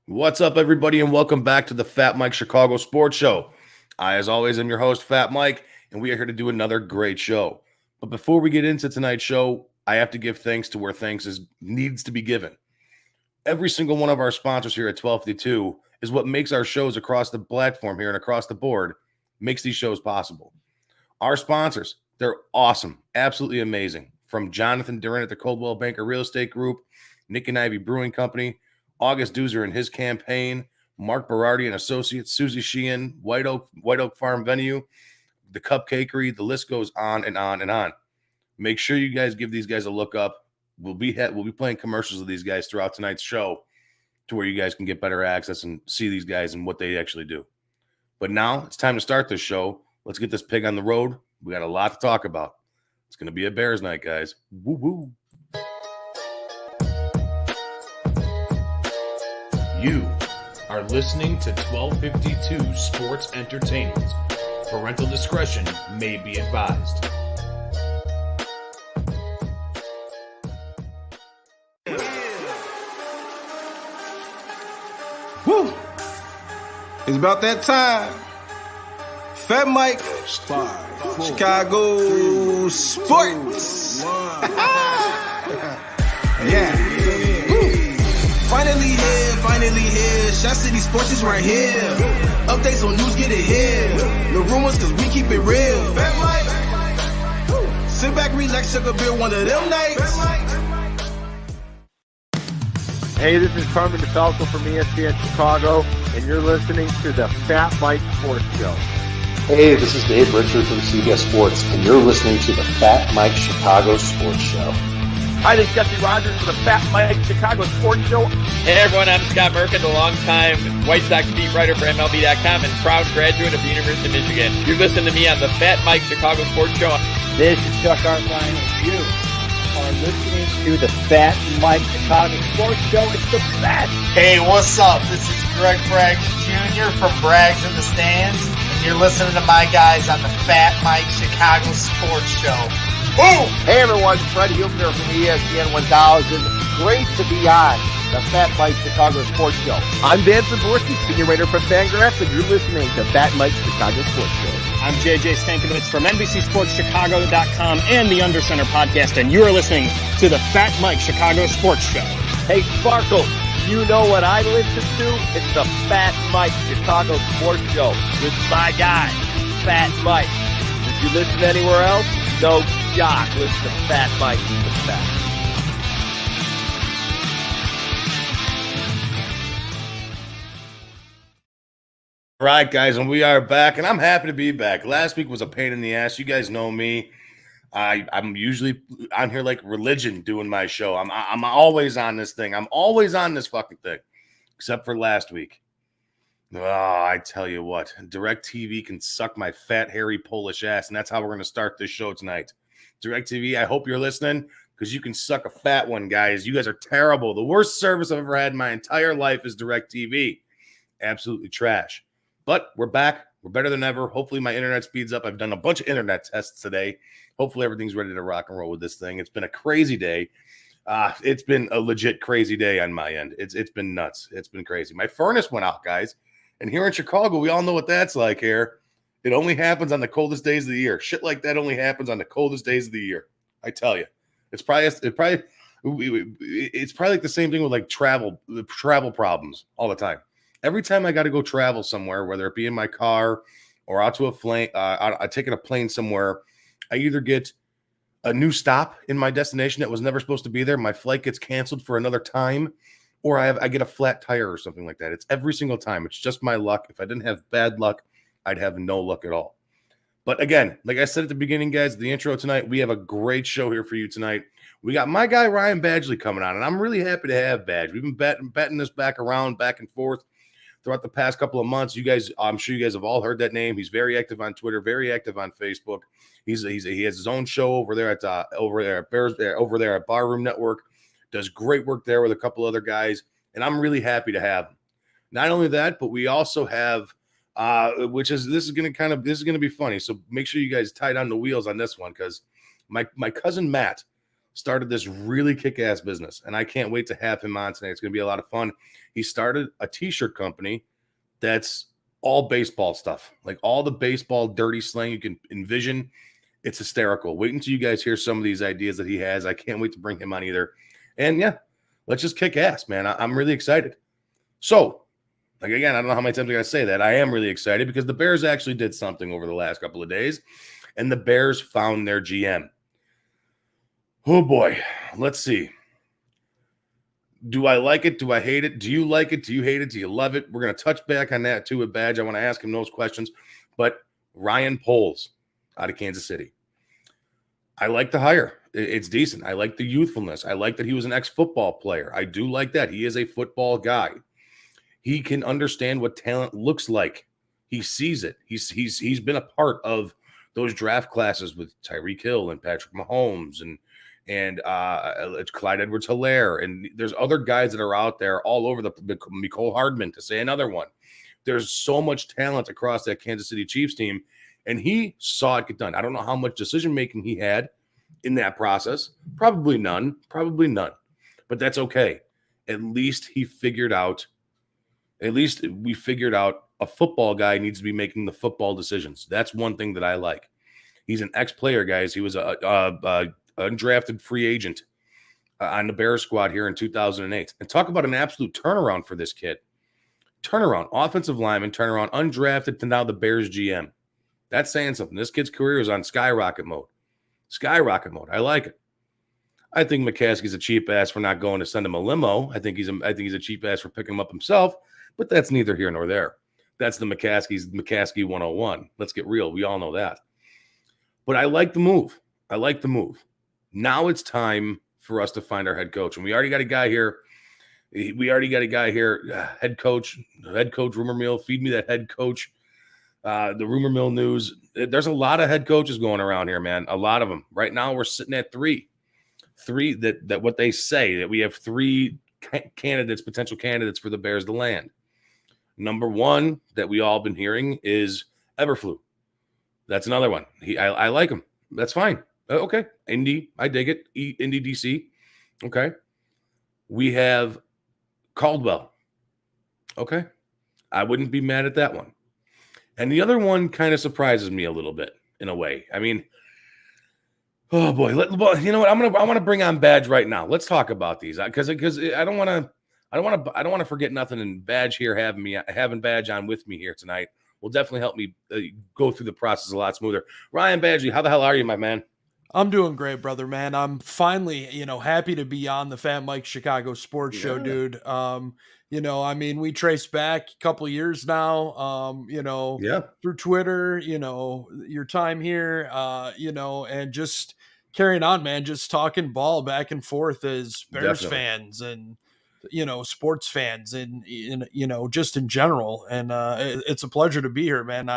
What's up, everybody, and welcome back to the FatMike Chicago Sports Show. I, as always, am your host, Fat Mike, and we are here to do another great show. But before we get into tonight's show, I have to give thanks to where thanks needs to be given. Every single one of our sponsors here at 1252 is what makes our shows across the platform here and across the board, makes these shows possible. Our sponsors, they're awesome, absolutely amazing. From Jonathan Duran at the Coldwell Banker Real Estate Group, Nick and Ivy Brewing Company, August Doozer and his campaign, Mark Berardi and Associates, Susie Sheehan, White Oak Farm Venue, the Cupcakery, the list goes on and on and on. Make sure you guys give these guys a look up. We'll be playing commercials of these guys throughout tonight's show to where you guys can get better access and see these guys and what they actually do. But now it's time to start this show. Let's get this pig on the road. We got a lot to talk about. It's going to be a Bears night, guys. Woo-woo. You are listening to 1252 Sports Entertainment. Parental discretion may be advised. Woo! It's about that time. FatMike Chicago Sports. Yeah. Finally here. Shot City Sports is right here. Updates on news, get it here. No rumors, cause we keep it real. FatMike. Sit back, relax, sugar beer one of them nights. Hey, this is Carmen DeFalco from ESPN Chicago, and you're listening to the Fat Mike Sports Show. Hey, this is Dave Richard from CBS Sports, and you're listening to the Fat Mike Chicago Sports Show. Hi, this is Jesse Rogers for the Fat Mike Chicago Sports Show. Hey everyone, I'm Scott Merkin, the longtime White Sox beat writer for MLB.com and proud graduate of the University of Michigan. You're listening to me on the Fat Mike Chicago Sports Show. This is Chuck Arline, and you are listening to the Fat Mike Chicago Sports Show. It's the best. Hey, what's up? This is Greg Braggs Jr. from Braggs in the Stands, and you're listening to my guys on the Fat Mike Chicago Sports Show. Boom! Hey everyone, Freddie Huebner from ESPN 1000. Great to be on the Fat Mike Chicago Sports Show. I'm Dan Zaborski, senior writer for Fangraphs, and you're listening to Fat Mike Chicago Sports Show. I'm JJ Stankovich from NBCSportsChicago.com and the Under Center podcast, and you're listening to the Fat Mike Chicago Sports Show. Hey Sparkle, you know what I listen to? It's the Fat Mike Chicago Sports Show with my guy, Fat Mike. If you listen anywhere else, no jock. Listen to Fat Mike, the best. All right, guys, and we are back, and I'm happy to be back. Last week was a pain in the ass. You guys know me. I'm usually on here like religion doing my show. I'm always on this thing. I'm always on this fucking thing, except for last week. Oh, I tell you what, DirecTV can suck my fat, hairy Polish ass, and that's how we're going to start this show tonight. DirecTV, I hope you're listening, because you can suck a fat one, guys. You guys are terrible. The worst service I've ever had in my entire life is DirecTV. Absolutely trash. But we're back. We're better than ever. Hopefully my internet speeds up. I've done a bunch of internet tests today. Hopefully everything's ready to rock and roll with this thing. It's been a crazy day. It's been a legit crazy day on my end. It's been nuts. It's been crazy. My furnace went out, guys. And here in Chicago, we all know what that's like here. It only happens on the coldest days of the year. Shit like that only happens on the coldest days of the year. I tell you. It's probably like the same thing with like travel problems all the time. Every time I got to go travel somewhere, whether it be in my car or out to a plane, taking a plane somewhere, I either get a new stop in my destination that was never supposed to be there. My flight gets canceled for another time, or I get a flat tire or something like that. It's every single time. It's just my luck. If I didn't have bad luck, I'd have no luck at all. But again, like I said at the beginning, guys, the intro tonight, we have a great show here for you tonight. We got my guy Ryan Badgley coming on, and I'm really happy to have Badge. We've been betting this back and forth throughout the past couple of months. You guys, I'm sure you guys have all heard that name. He's very active on Twitter, very active on Facebook. He has his own show over there at Barroom Network. Does great work there with a couple other guys, and I'm really happy to have him. Not only that, but we also have, this is going to be funny. So make sure you guys tie down the wheels on this one, because my cousin Matt started this really kick-ass business, and I can't wait to have him on today. It's going to be a lot of fun. He started a t-shirt company that's all baseball stuff, like all the baseball dirty slang you can envision. It's hysterical. Wait until you guys hear some of these ideas that he has. I can't wait to bring him on either. And yeah, let's just kick ass, man. I'm really excited. So, like, again, I don't know how many times I got to say that. I am really excited because the Bears actually did something over the last couple of days, and the Bears found their GM. Oh boy, let's see. Do I like it? Do I hate it? Do you like it? Do you hate it? Do you love it? We're going to touch back on that too with Badge. I want to ask him those questions. But Ryan Poles out of Kansas City. I like the hire. It's decent. I like the youthfulness. I like that he was an ex-football player. I do like that. He is a football guy. He can understand what talent looks like. He sees it. He's been a part of those draft classes with Tyreek Hill and Patrick Mahomes and Clyde Edwards-Helaire, and there's other guys that are out there all over the Mecole Hardman, to say another one. There's so much talent across that Kansas City Chiefs team, and he saw it get done. I don't know how much decision-making he had in that process. Probably none, but that's okay. At least we figured out a football guy needs to be making the football decisions. That's one thing that I like. He's an ex-player, guys. He was a undrafted free agent on the Bears squad here in 2008. And talk about an absolute turnaround for this kid. Turnaround, offensive lineman, turnaround, undrafted to now the Bears GM. That's saying something. This kid's career is on skyrocket mode. Skyrocket mode. I like it. I think McCaskey's a cheap ass for not going to send him a limo. I think he's a cheap ass for picking him up himself, but that's neither here nor there. That's the McCaskey 101. Let's get real. We all know that. But I like the move. Now it's time for us to find our head coach. And we already got a guy here. Head coach rumor mill. Feed me that head coach. The rumor mill news. There's a lot of head coaches going around here, man. A lot of them. Right now we're sitting at three that what they say, that we have three potential candidates for the Bears to land. Number one that we all been hearing is Eberflus. That's another one. I like him. That's fine. Okay. Indy, I dig it. Indy, DC. Okay. We have Caldwell. Okay. I wouldn't be mad at that one. And the other one kind of surprises me a little bit in a way. I mean, oh boy, you know what? I want to bring on Badge right now. Let's talk about these because I don't want to forget nothing. And Badge here having Badge on with me here tonight will definitely help me go through the process a lot smoother. Ryan Badgley, how the hell are you, my man? I'm doing great, brother, man. I'm finally, happy to be on the Fat Mike Chicago Sports Show, dude. I mean, we trace back a couple of years now, through Twitter, your time here, and just carrying on, man, just talking ball back and forth as Bears fans and, sports fans and, just in general. And it's a pleasure to be here, man.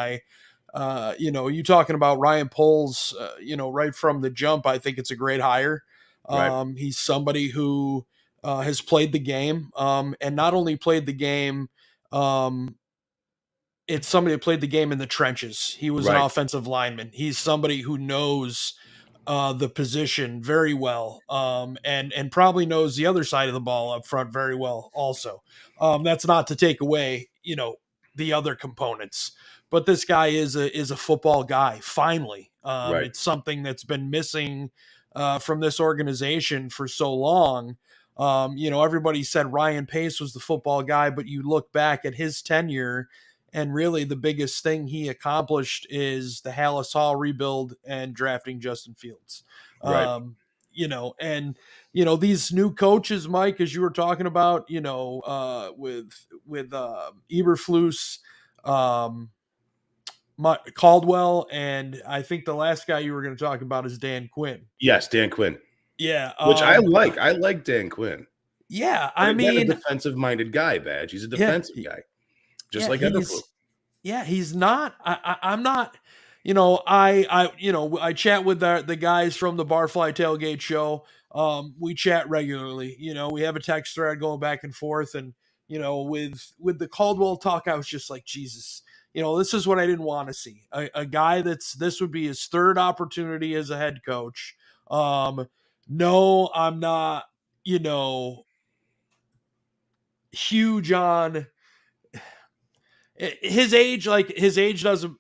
You talking about Ryan Poles, right from the jump, I think it's a great hire. Right. He's somebody who has played the game, and not only played the game, it's somebody that played the game in the trenches. He was an offensive lineman. He's somebody who knows the position very well, and probably knows the other side of the ball up front very well also. That's not to take away, the other components. But this guy is a football guy. Finally, It's something that's been missing from this organization for so long. Everybody said Ryan Pace was the football guy, but you look back at his tenure, and really the biggest thing he accomplished is the Hallis Hall rebuild and drafting Justin Fields. These new coaches, Mike, as you were talking about, with Eberflus, Caldwell, and I think the last guy you were going to talk about is Dan Quinn. Yes, Dan Quinn. Yeah. Which I like. I like Dan Quinn. Yeah. I mean, a defensive-minded guy, Badge. He's a defensive guy. Just like Eberflus. Yeah, he's not. I'm not. I chat with the guys from the Barfly Tailgate Show. We chat regularly. We have a text thread going back and forth, and with the Caldwell talk, I was just like, Jesus. This is what I didn't want to see. A guy this would be his third opportunity as a head coach. No, I'm not, huge on his age. Like his age doesn't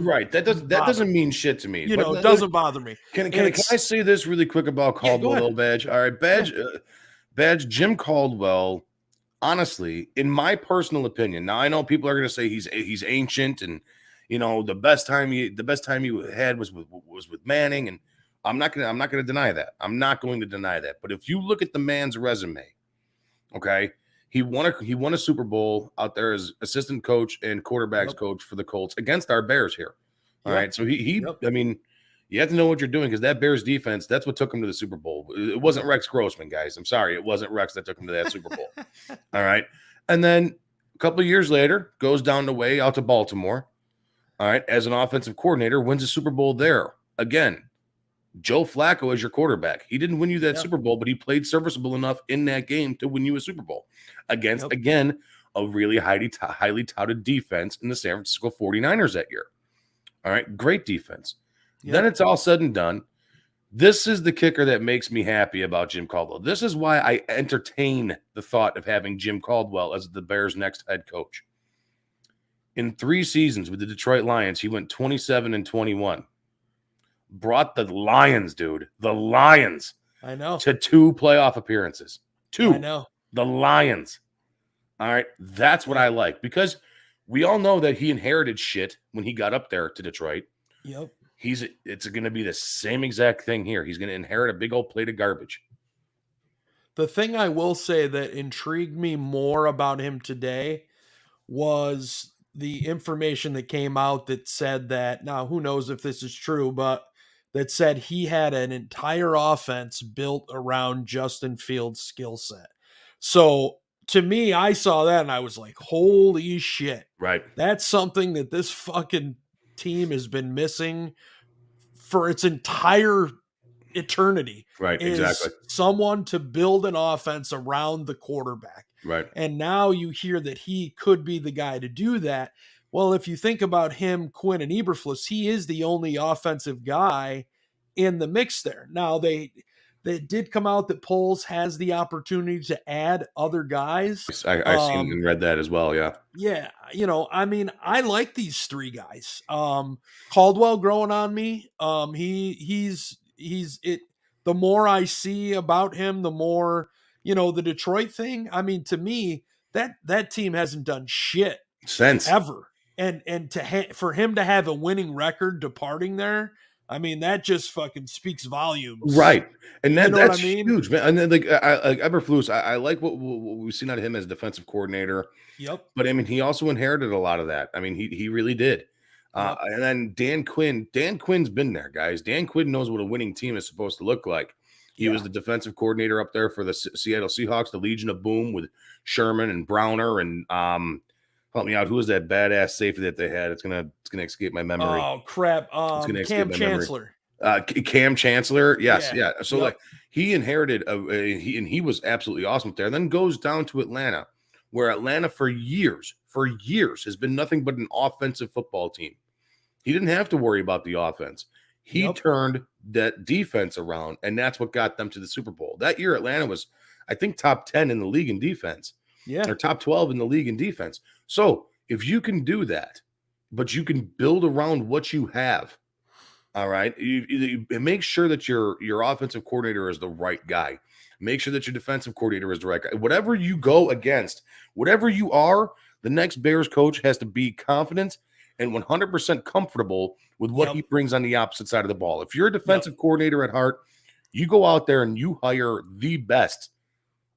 right. That doesn't mean shit to me. But it doesn't bother me. Can I say this really quick about Caldwell, though, Badge? All right, Badge, Badge, Jim Caldwell. Honestly, in my personal opinion, now I know people are going to say he's ancient, and the best time he had was with Manning, and I'm not going to deny that. I'm not going to deny that. But if you look at the man's resume, okay, he won a Super Bowl out there as assistant coach and quarterbacks coach for the Colts against our Bears here. All right, so I mean, you have to know what you're doing, because that Bears defense, that's what took him to the Super Bowl. It wasn't Rex Grossman, guys. I'm sorry. It wasn't Rex that took him to that Super Bowl. All right. And then a couple of years later, goes down the way out to Baltimore. All right. As an offensive coordinator, wins a Super Bowl there. Again, Joe Flacco as your quarterback. He didn't win you that Super Bowl, but he played serviceable enough in that game to win you a Super Bowl against, again, a really highly touted defense in the San Francisco 49ers that year. All right. Great defense. Then it's all said and done. This is the kicker that makes me happy about Jim Caldwell. This is why I entertain the thought of having Jim Caldwell as the Bears' next head coach. In 3 seasons with the Detroit Lions, he went 27-21. Brought the Lions, dude, the Lions, I know, to 2 playoff appearances. 2. I know. The Lions. All right, that's what I like, because we all know that he inherited shit when he got up there to Detroit. Yep. It's going to be the same exact thing here. He's going to inherit a big old plate of garbage. The thing I will say that intrigued me more about him today was the information that came out that said that, now who knows if this is true, but that said he had an entire offense built around Justin Fields' skill set. So to me, I saw that and I was like, holy shit. Right. That's something that this fucking team has been missing for its entire eternity. Right, is exactly. Someone to build an offense around the quarterback. Right. And now you hear that he could be the guy to do that. Well, if you think about him, Quinn, and Eberflus, he is the only offensive guy in the mix there. Now, they did come out that Poles has the opportunity to add other guys. I seen and read that as well, yeah. Yeah, I mean, I like these 3 guys. Caldwell growing on me. He's it. The more I see about him, the more, the Detroit thing. I mean, to me, that team hasn't done shit since ever. And for him to have a winning record departing there, I mean, that just fucking speaks volumes. Right. And that's what I mean? Huge, man. And then like Eberflus, I like what we've seen out of him as defensive coordinator. Yep. But I mean, he also inherited a lot of that. I mean, he really did. And then Dan Quinn's been there, guys. Dan Quinn knows what a winning team is supposed to look like. He was the defensive coordinator up there for the Seattle Seahawks, the Legion of Boom, with Sherman and Browner and help me out. Who was that badass safety that they had? It's gonna escape my memory. Oh crap! Cam Chancellor. Cam Chancellor. Yes, yeah. So like he inherited he was absolutely awesome there. And then goes down to Atlanta, where Atlanta for years has been nothing but an offensive football team. He didn't have to worry about the offense. He turned that defense around, and that's what got them to the Super Bowl. That year, Atlanta was, I think, top 10 in the league in defense. Yeah. Or top 12 in the league in defense. So if you can do that, but you can build around what you have, all right, you make sure that your offensive coordinator is the right guy. Make sure that your defensive coordinator is the right guy. Whatever you go against, whatever you are, the next Bears coach has to be confident and 100% comfortable with what he brings on the opposite side of the ball. If you're a defensive coordinator at heart, you go out there and you hire the best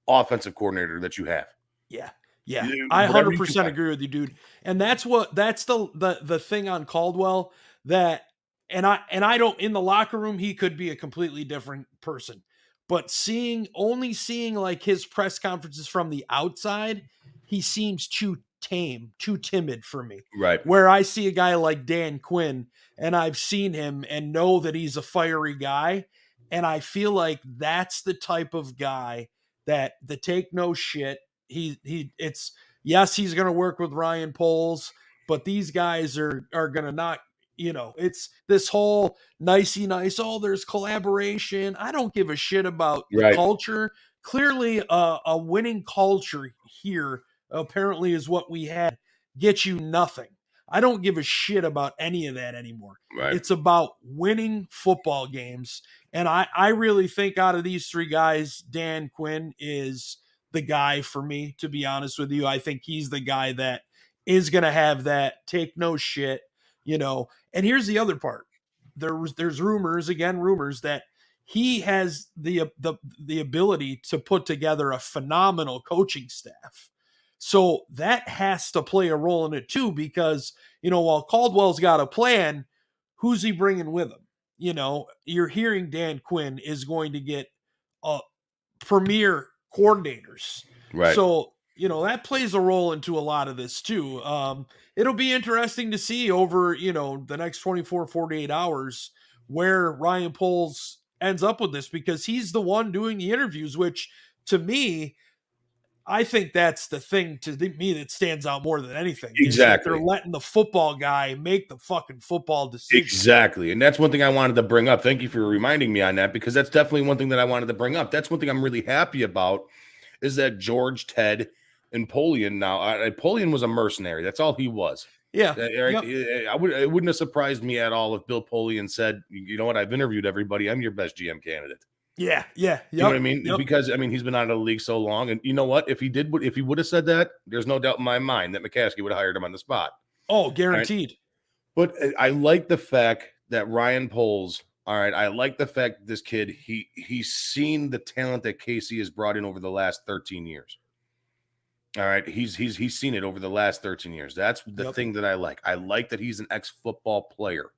offensive coordinator that you have. Yeah. Yeah. I 100% agree with you, dude. And that's the thing on Caldwell that, and I don't, in the locker room, he could be a completely different person, but only seeing like his press conferences from the outside, he seems too tame, too timid for me. Right. Where I see a guy like Dan Quinn and I've seen him and know that he's a fiery guy. And I feel like that's the type of guy that the take no shit. Yes, he's going to work with Ryan Poles, but these guys are going to not, It's this whole nicey nice. Oh, there's collaboration. I don't give a shit about the Right. culture. Clearly, a winning culture here apparently is what we had. Get you nothing. I don't give a shit about any of that anymore. Right. It's about winning football games. And I really think out of these three guys, Dan Quinn is the guy for me, to be honest with you. I think he's the guy that is going to have that take no shit, And here's the other part. There's rumors that he has the ability to put together a phenomenal coaching staff. So that has to play a role in it too, because, while Caldwell's got a plan, who's he bringing with him? You're hearing Dan Quinn is going to get premier coordinators. Right. So, that plays a role into a lot of this too. It'll be interesting to see over, the next 24, 48 hours where Ryan Poles ends up with this, because he's the one doing the interviews, which to me, I think that's the thing to me that stands out more than anything. Exactly. They're letting the football guy make the fucking football decision. Exactly. And that's one thing I wanted to bring up. Thank you for reminding me on that, because that's definitely one thing that I wanted to bring up. That's one thing I'm really happy about, is that George, Ted, and Polian now. Polian was a mercenary. That's all he was. Yeah. Right? Yep. It wouldn't have surprised me at all if Bill Polian said, you know what, I've interviewed everybody. I'm your best GM candidate. Yeah. You know what I mean? Yep. Because, he's been out of the league so long. And you know what? If he would have said that, there's no doubt in my mind that McCaskey would have hired him on the spot. Oh, guaranteed. Right? But I like the fact that Ryan Poles, all right, I like the fact that this kid, he's seen the talent that Casey has brought in over the last 13 years. All right, he's seen it over the last 13 years. That's the thing that I like. I like that he's an ex-football player.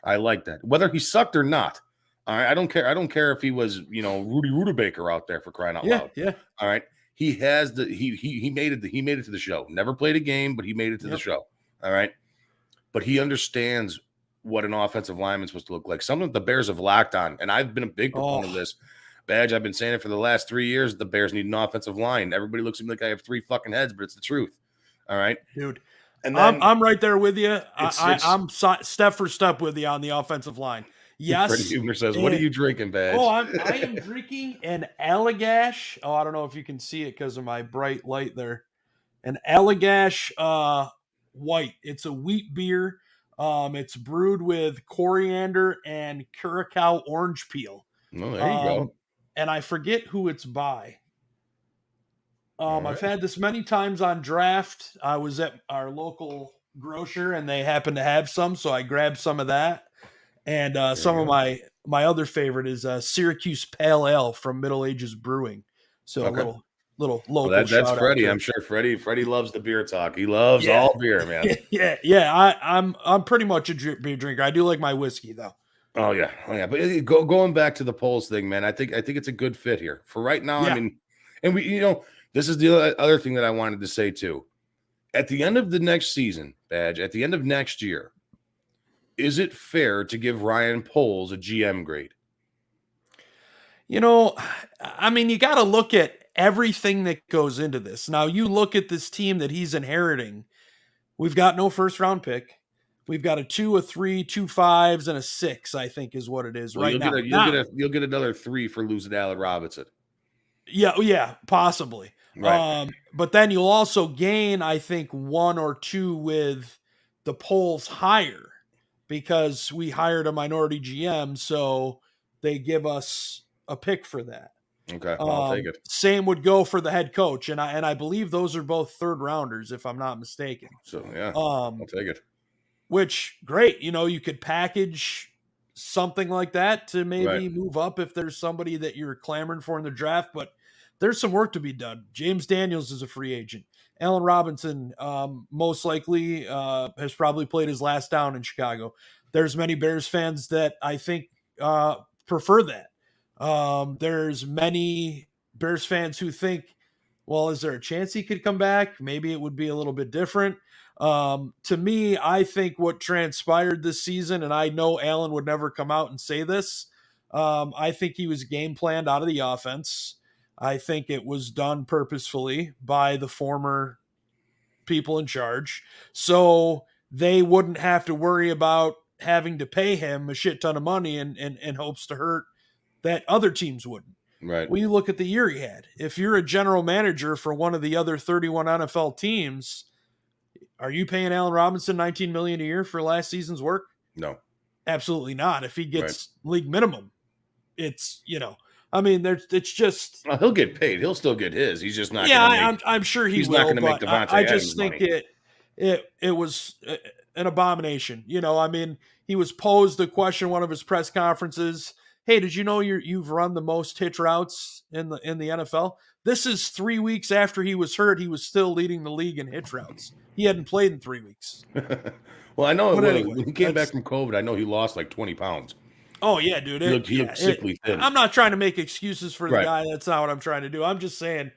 I like that. Whether he sucked or not. All right, I don't care. I don't care if he was, Rudy Rudabaker out there, for crying out loud. Yeah. All right. He has he made it. He made it to the show. Never played a game, but he made it to the show. All right. But he understands what an offensive lineman's supposed to look like. Something that the Bears have lacked on, and I've been a big proponent of this. Badge, I've been saying it for the last 3 years. The Bears need an offensive line. Everybody looks at me like I have three fucking heads, but it's the truth. All right, dude. And then, I'm right there with you. I'm step for step with you on the offensive line. Yes. Freddie Huebner says, "What are you drinking, Badge?" Oh, I am drinking an Allagash. Oh, I don't know if you can see it because of my bright light there. An Allagash white. It's a wheat beer. It's brewed with coriander and curacao orange peel. Oh, there you go. And I forget who it's by. I've had this many times on draft. I was at our local grocer and they happened to have some, so I grabbed some of that. And some of my other favorite is Syracuse Pale Ale from Middle Ages Brewing. So a little local. Well, that's Freddie. I'm sure Freddie loves the beer talk. He loves all beer, man. Yeah. I'm pretty much a beer drinker. I do like my whiskey though. Oh yeah. But going back to the Poles thing, man, I think it's a good fit here for right now. Yeah. I mean, and we, this is the other thing that I wanted to say too. At the end of the next season, Badge, at the end of next year, is it fair to give Ryan Poles a GM grade? I mean, you got to look at everything that goes into this. Now, you look at this team that he's inheriting. We've got no first round pick. We've got a 2, a 3, 2 5s, and a 6, I think is what it is right now. You'll get another 3 for losing Allen Robinson. Yeah, possibly. Right. But then you'll also gain, I think, 1 or 2 with the Poles hire because we hired a minority GM, so they give us a pick for that. Okay, I'll take it. Same would go for the head coach, and I believe those are both third rounders, if I'm not mistaken. So yeah, I'll take it. Which great, you could package something like that to maybe move up if there's somebody that you're clamoring for in the draft, but there's some work to be done. James Daniels is a free agent. Allen Robinson most likely has probably played his last down in Chicago. There's many Bears fans that I think prefer that. There's many Bears fans who think, well, is there a chance he could come back? Maybe it would be a little bit different. To me, I think what transpired this season, and I know Allen would never come out and say this, I think he was game planned out of the offense. I think it was done purposefully by the former people in charge. So they wouldn't have to worry about having to pay him a shit ton of money and hopes to hurt that other teams wouldn't. Right. Well, you look at the year he had. If you're a general manager for one of the other 31 NFL teams, are you paying Allen Robinson $19 million a year for last season's work? No. Absolutely not. If he gets league minimum, it's, I mean, it's just. Well, he'll get paid. He'll still get his. He's just not. Yeah, I'm sure he's will. Not make Devontae I just think money. it was an abomination. I mean, he was posed the question in one of his press conferences. Hey, did you know you've run the most hitch routes in the NFL? This is 3 weeks after he was hurt. He was still leading the league in hitch routes. He hadn't played in 3 weeks. Well, I know when he came back from COVID, I know he lost like 20 pounds. Oh, yeah, dude. He looked sickly thin. I'm not trying to make excuses for the guy. That's not what I'm trying to do. I'm just saying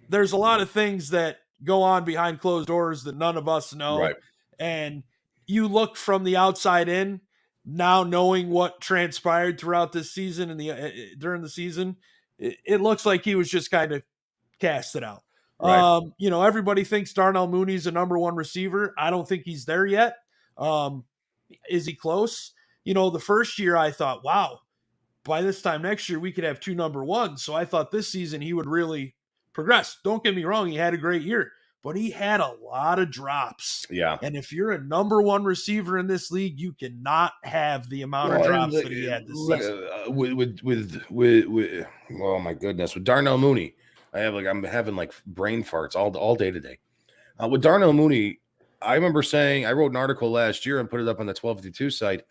there's a lot of things that go on behind closed doors that none of us know. Right. And you look from the outside in, now knowing what transpired throughout this season and during the season, it looks like he was just kind of casted out. Right. Everybody thinks Darnell Mooney's a number one receiver. I don't think he's there yet. Is he close? The first year I thought, wow, by this time next year, we could have 2 number ones. So I thought this season he would really progress. Don't get me wrong. He had a great year, but he had a lot of drops. Yeah. And if you're a number one receiver in this league, you cannot have the amount of drops that he had this season. With oh my goodness, with Darnell Mooney, I'm having like brain farts all day today. With Darnell Mooney, I remember saying, I wrote an article last year and put it up on the 1252 site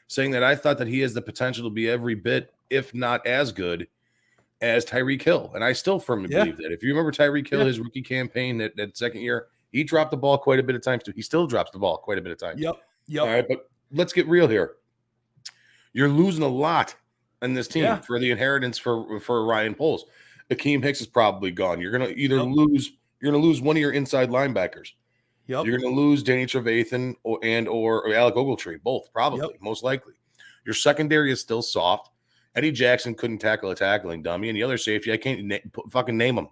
saying that I thought that he has the potential to be every bit, if not as good as Tyreek Hill. And I still firmly believe that. If you remember Tyreek Hill, his rookie campaign, that second year, he dropped the ball quite a bit of times too. He still drops the ball quite a bit of times. Yep. All right, but let's get real here. You're losing a lot in this team for the inheritance for Ryan Poles. Akeem Hicks is probably gone. You're gonna lose one of your inside linebackers. Yep. You're going to lose Danny Trevathan or Alec Ogletree, both probably, most likely. Your secondary is still soft. Eddie Jackson couldn't tackle a tackling dummy, and the other safety, I can't fucking name him.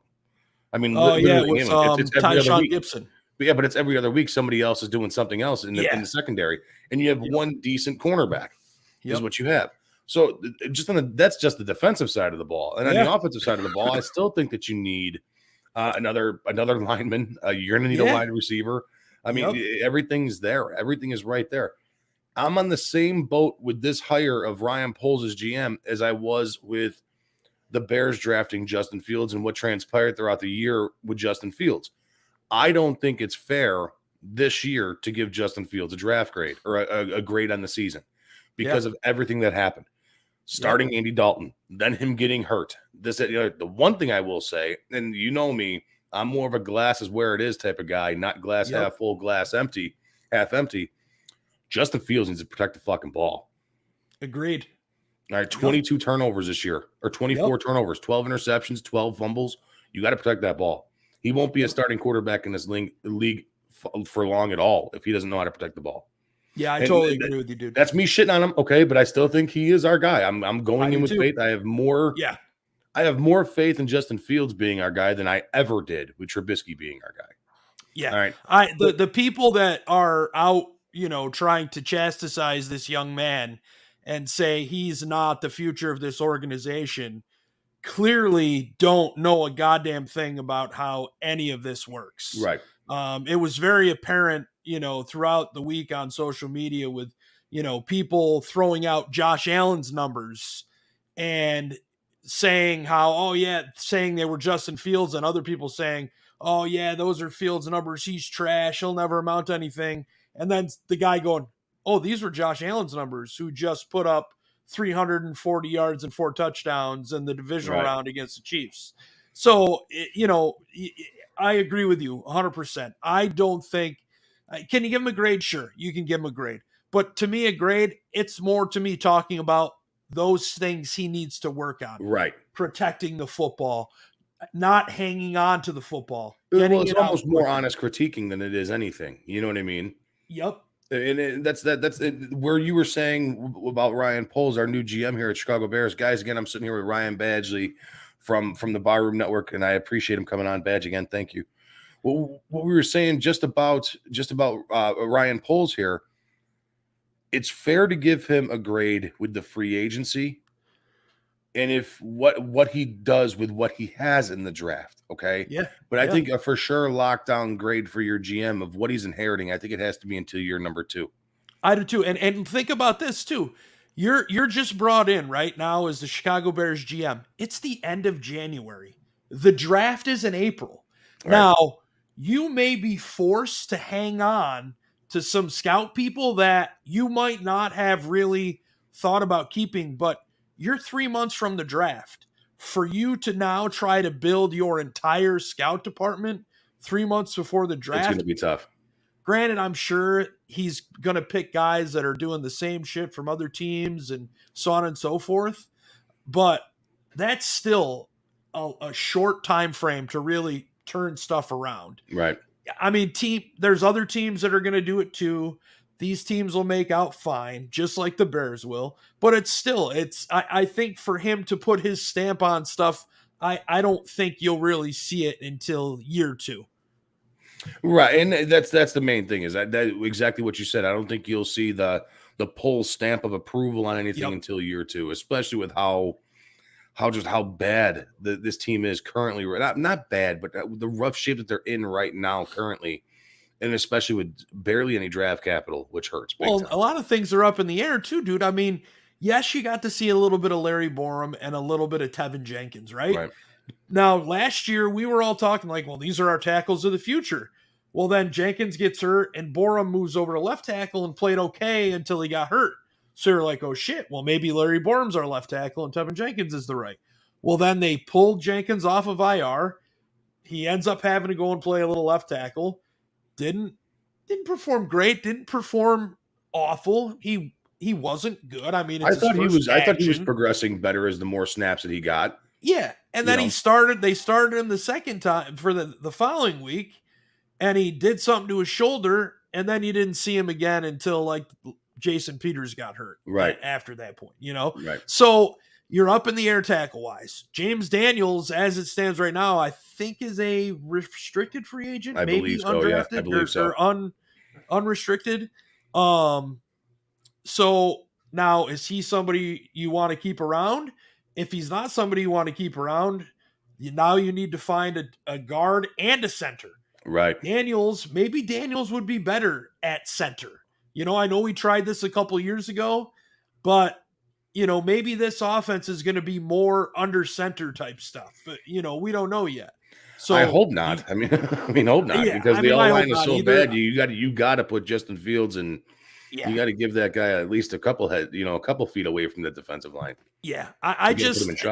I mean, it's Tyshawn Gibson. But but it's every other week somebody else is doing something else in the secondary, and you have one decent cornerback. Is what you have. So that's just the defensive side of the ball, and on the offensive side of the ball, I still think that you need another lineman. You're going to need a wide receiver. I mean, everything's there. Everything is right there. I'm on the same boat with this hire of Ryan Poles as GM as I was with the Bears drafting Justin Fields and what transpired throughout the year with Justin Fields. I don't think it's fair this year to give Justin Fields a draft grade or a grade on the season because of everything that happened. Starting Andy Dalton, then him getting hurt. The one thing I will say, and you know me, I'm more of a glass is where it is type of guy, not glass half full, glass empty, half empty. Justin Fields needs to protect the fucking ball. Agreed. All right, 22 turnovers this year, or 24 turnovers, 12 interceptions, 12 fumbles. You got to protect that ball. He won't be a starting quarterback in this league for long at all if he doesn't know how to protect the ball. Yeah, I totally agree with you, dude. That's me shitting on him, okay, but I still think he is our guy. I'm going in with faith. I have more faith in Justin Fields being our guy than I ever did with Trubisky being our guy. Yeah. All right. The people that are out, trying to chastise this young man and say he's not the future of this organization clearly don't know a goddamn thing about how any of this works. Right. It was very apparent, throughout the week on social media with, people throwing out Josh Allen's numbers and saying how, saying they were Justin Fields, and other people saying, oh yeah, those are Fields numbers. He's trash. He'll never amount to anything. And then the guy going, oh, these were Josh Allen's numbers, who just put up 340 yards and 4 touchdowns in the divisional round against the Chiefs. So, I agree with you 100%. I don't think, can you give him a grade? Sure, you can give him a grade. But to me, a grade, it's more to me talking about those things he needs to work on. Right. Protecting the football, not hanging on to the football. Well, it's almost more honest critiquing than it is anything. You know what I mean? Yep. And that's where you were saying about Ryan Poles, our new GM here at Chicago Bears. Guys, again, I'm sitting here with Ryan Badgley from the Barroom Network, and I appreciate him coming on. Badge, again, thank you. Well, what we were saying just about Ryan Poles here, it's fair to give him a grade with the free agency and if what he does with what he has in the draft, okay? Yeah. But I think a for sure lockdown grade for your GM of what he's inheriting, I think it has to be until year number 2. I do too. And think about this too. You're just brought in right now as the Chicago Bears GM. It's the end of January. The draft is in April. Right. Now, you may be forced to hang on to some scout people that you might not have really thought about keeping, but you're 3 months from the draft. For you to now try to build your entire scout department 3 months before the draft, It's going to be tough. Granted, I'm sure he's going to pick guys that are doing the same shit from other teams and so on and so forth, but that's still a short time frame to really turn stuff around. Right. I mean, there's other teams that are going to do it too. These teams will make out fine, just like the Bears will. But I think for him to put his stamp on stuff, I don't think you'll really see it until year 2. Right, and that's the main thing is that exactly what you said. I don't think you'll see the pull stamp of approval on anything until year 2, especially with how bad this team is currently. Not bad, but the rough shape that they're in right now currently, and especially with barely any draft capital, which hurts. Well, a lot of things are up in the air too, dude. I mean, yes, you got to see a little bit of Larry Borum and a little bit of Tevin Jenkins, right? Now, last year, we were all talking like, well, these are our tackles of the future. Well, then Jenkins gets hurt, and Borum moves over to left tackle and played okay until he got hurt. So you're like, oh, shit, well, maybe Larry Borum's our left tackle and Tevin Jenkins is the right. Well, then they pulled Jenkins off of IR. He ends up having to go and play a little left tackle. Didn't perform great, didn't perform awful. He wasn't good. I mean, I thought he was progressing better as the more snaps that he got. Yeah, and then they started him the second time for the following week, and he did something to his shoulder, and then you didn't see him again until like Jason Peters got hurt. Right. After that point, you know? Right. So you're up in the air tackle-wise. James Daniels, as it stands right now, I think is a restricted free agent. I believe so, undrafted, yeah. I believe so. Or unrestricted. So now, is he somebody you want to keep around? If he's not somebody you want to keep around, now you need to find a guard and a center. Right. Maybe Daniels would be better at center. You know, I know we tried this a couple years ago, but, you know, maybe this offense is going to be more under center type stuff. But, you know, we don't know yet. So I hope not. Hope not because the O-line is so bad. You got to put Justin Fields and you got to give that guy at least a couple feet away from the defensive line. Yeah,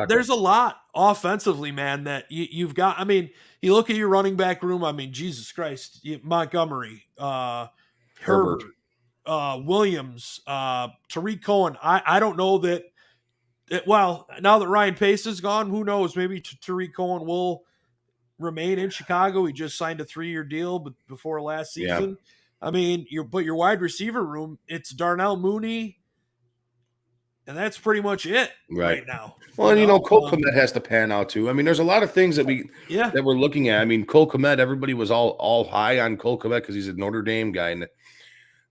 there's a lot offensively, man, that you've got. I mean, you look at your running back room. I mean, Jesus Christ, Montgomery, Herbert, Williams, Tariq Cohen. I don't know that. Well, now that Ryan Pace is gone, who knows? Maybe Tariq Cohen will remain in Chicago. He just signed a 3-year deal before last season. Yeah. I mean, your wide receiver room, it's Darnell Mooney, and that's pretty much it right now. Well, you know, Cole Kmet has to pan out too. I mean, there's a lot of things that we're looking at. I mean, Cole Kmet, everybody was all high on Cole Kmet because he's a Notre Dame guy. And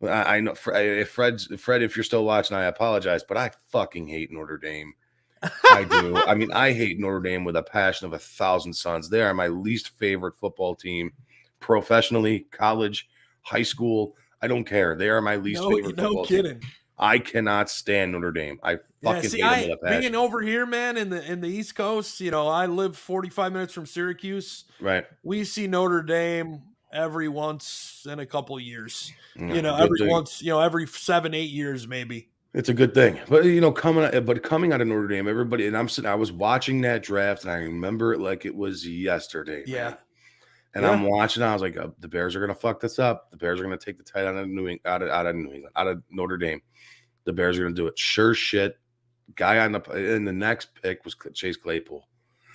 I know Fred, if you're still watching, I apologize, but I fucking hate Notre Dame. I do. I mean, I hate Notre Dame with a passion of 1,000 suns. They are my least favorite football team, professionally, college, high school. I don't care. They are my least favorite football team. I cannot stand Notre Dame. I fucking hate them with a passion. Being over here, man, in the East Coast, you know, I live 45 minutes from Syracuse. Right. We see Notre Dame every once in a couple of years. Yeah, every 7-8 years maybe. It's a good thing. But you know, coming out of Notre Dame, everybody, and I was watching that draft and I remember it like it was yesterday. Yeah. Man. And I'm watching. I was like, the Bears are going to fuck this up. The Bears are going to take the tight out of Notre Dame. The Bears are going to do it. Sure shit. Guy in the next pick was Chase Claypool.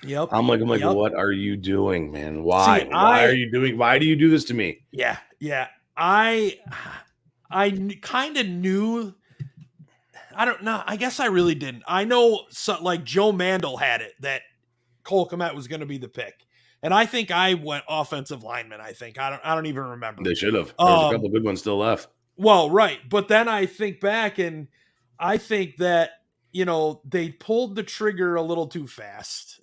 Yep. I'm like, what are you doing, man? Why? Why do you do this to me? Yeah. Yeah. I kind of knew. I don't know. I guess I really didn't. I know, like Joe Mandel had it that Cole Kmet was going to be the pick. And I think I went offensive lineman. I don't even remember. They should have. There's a couple good ones still left. Well, right. But then I think back and I think that, they pulled the trigger a little too fast,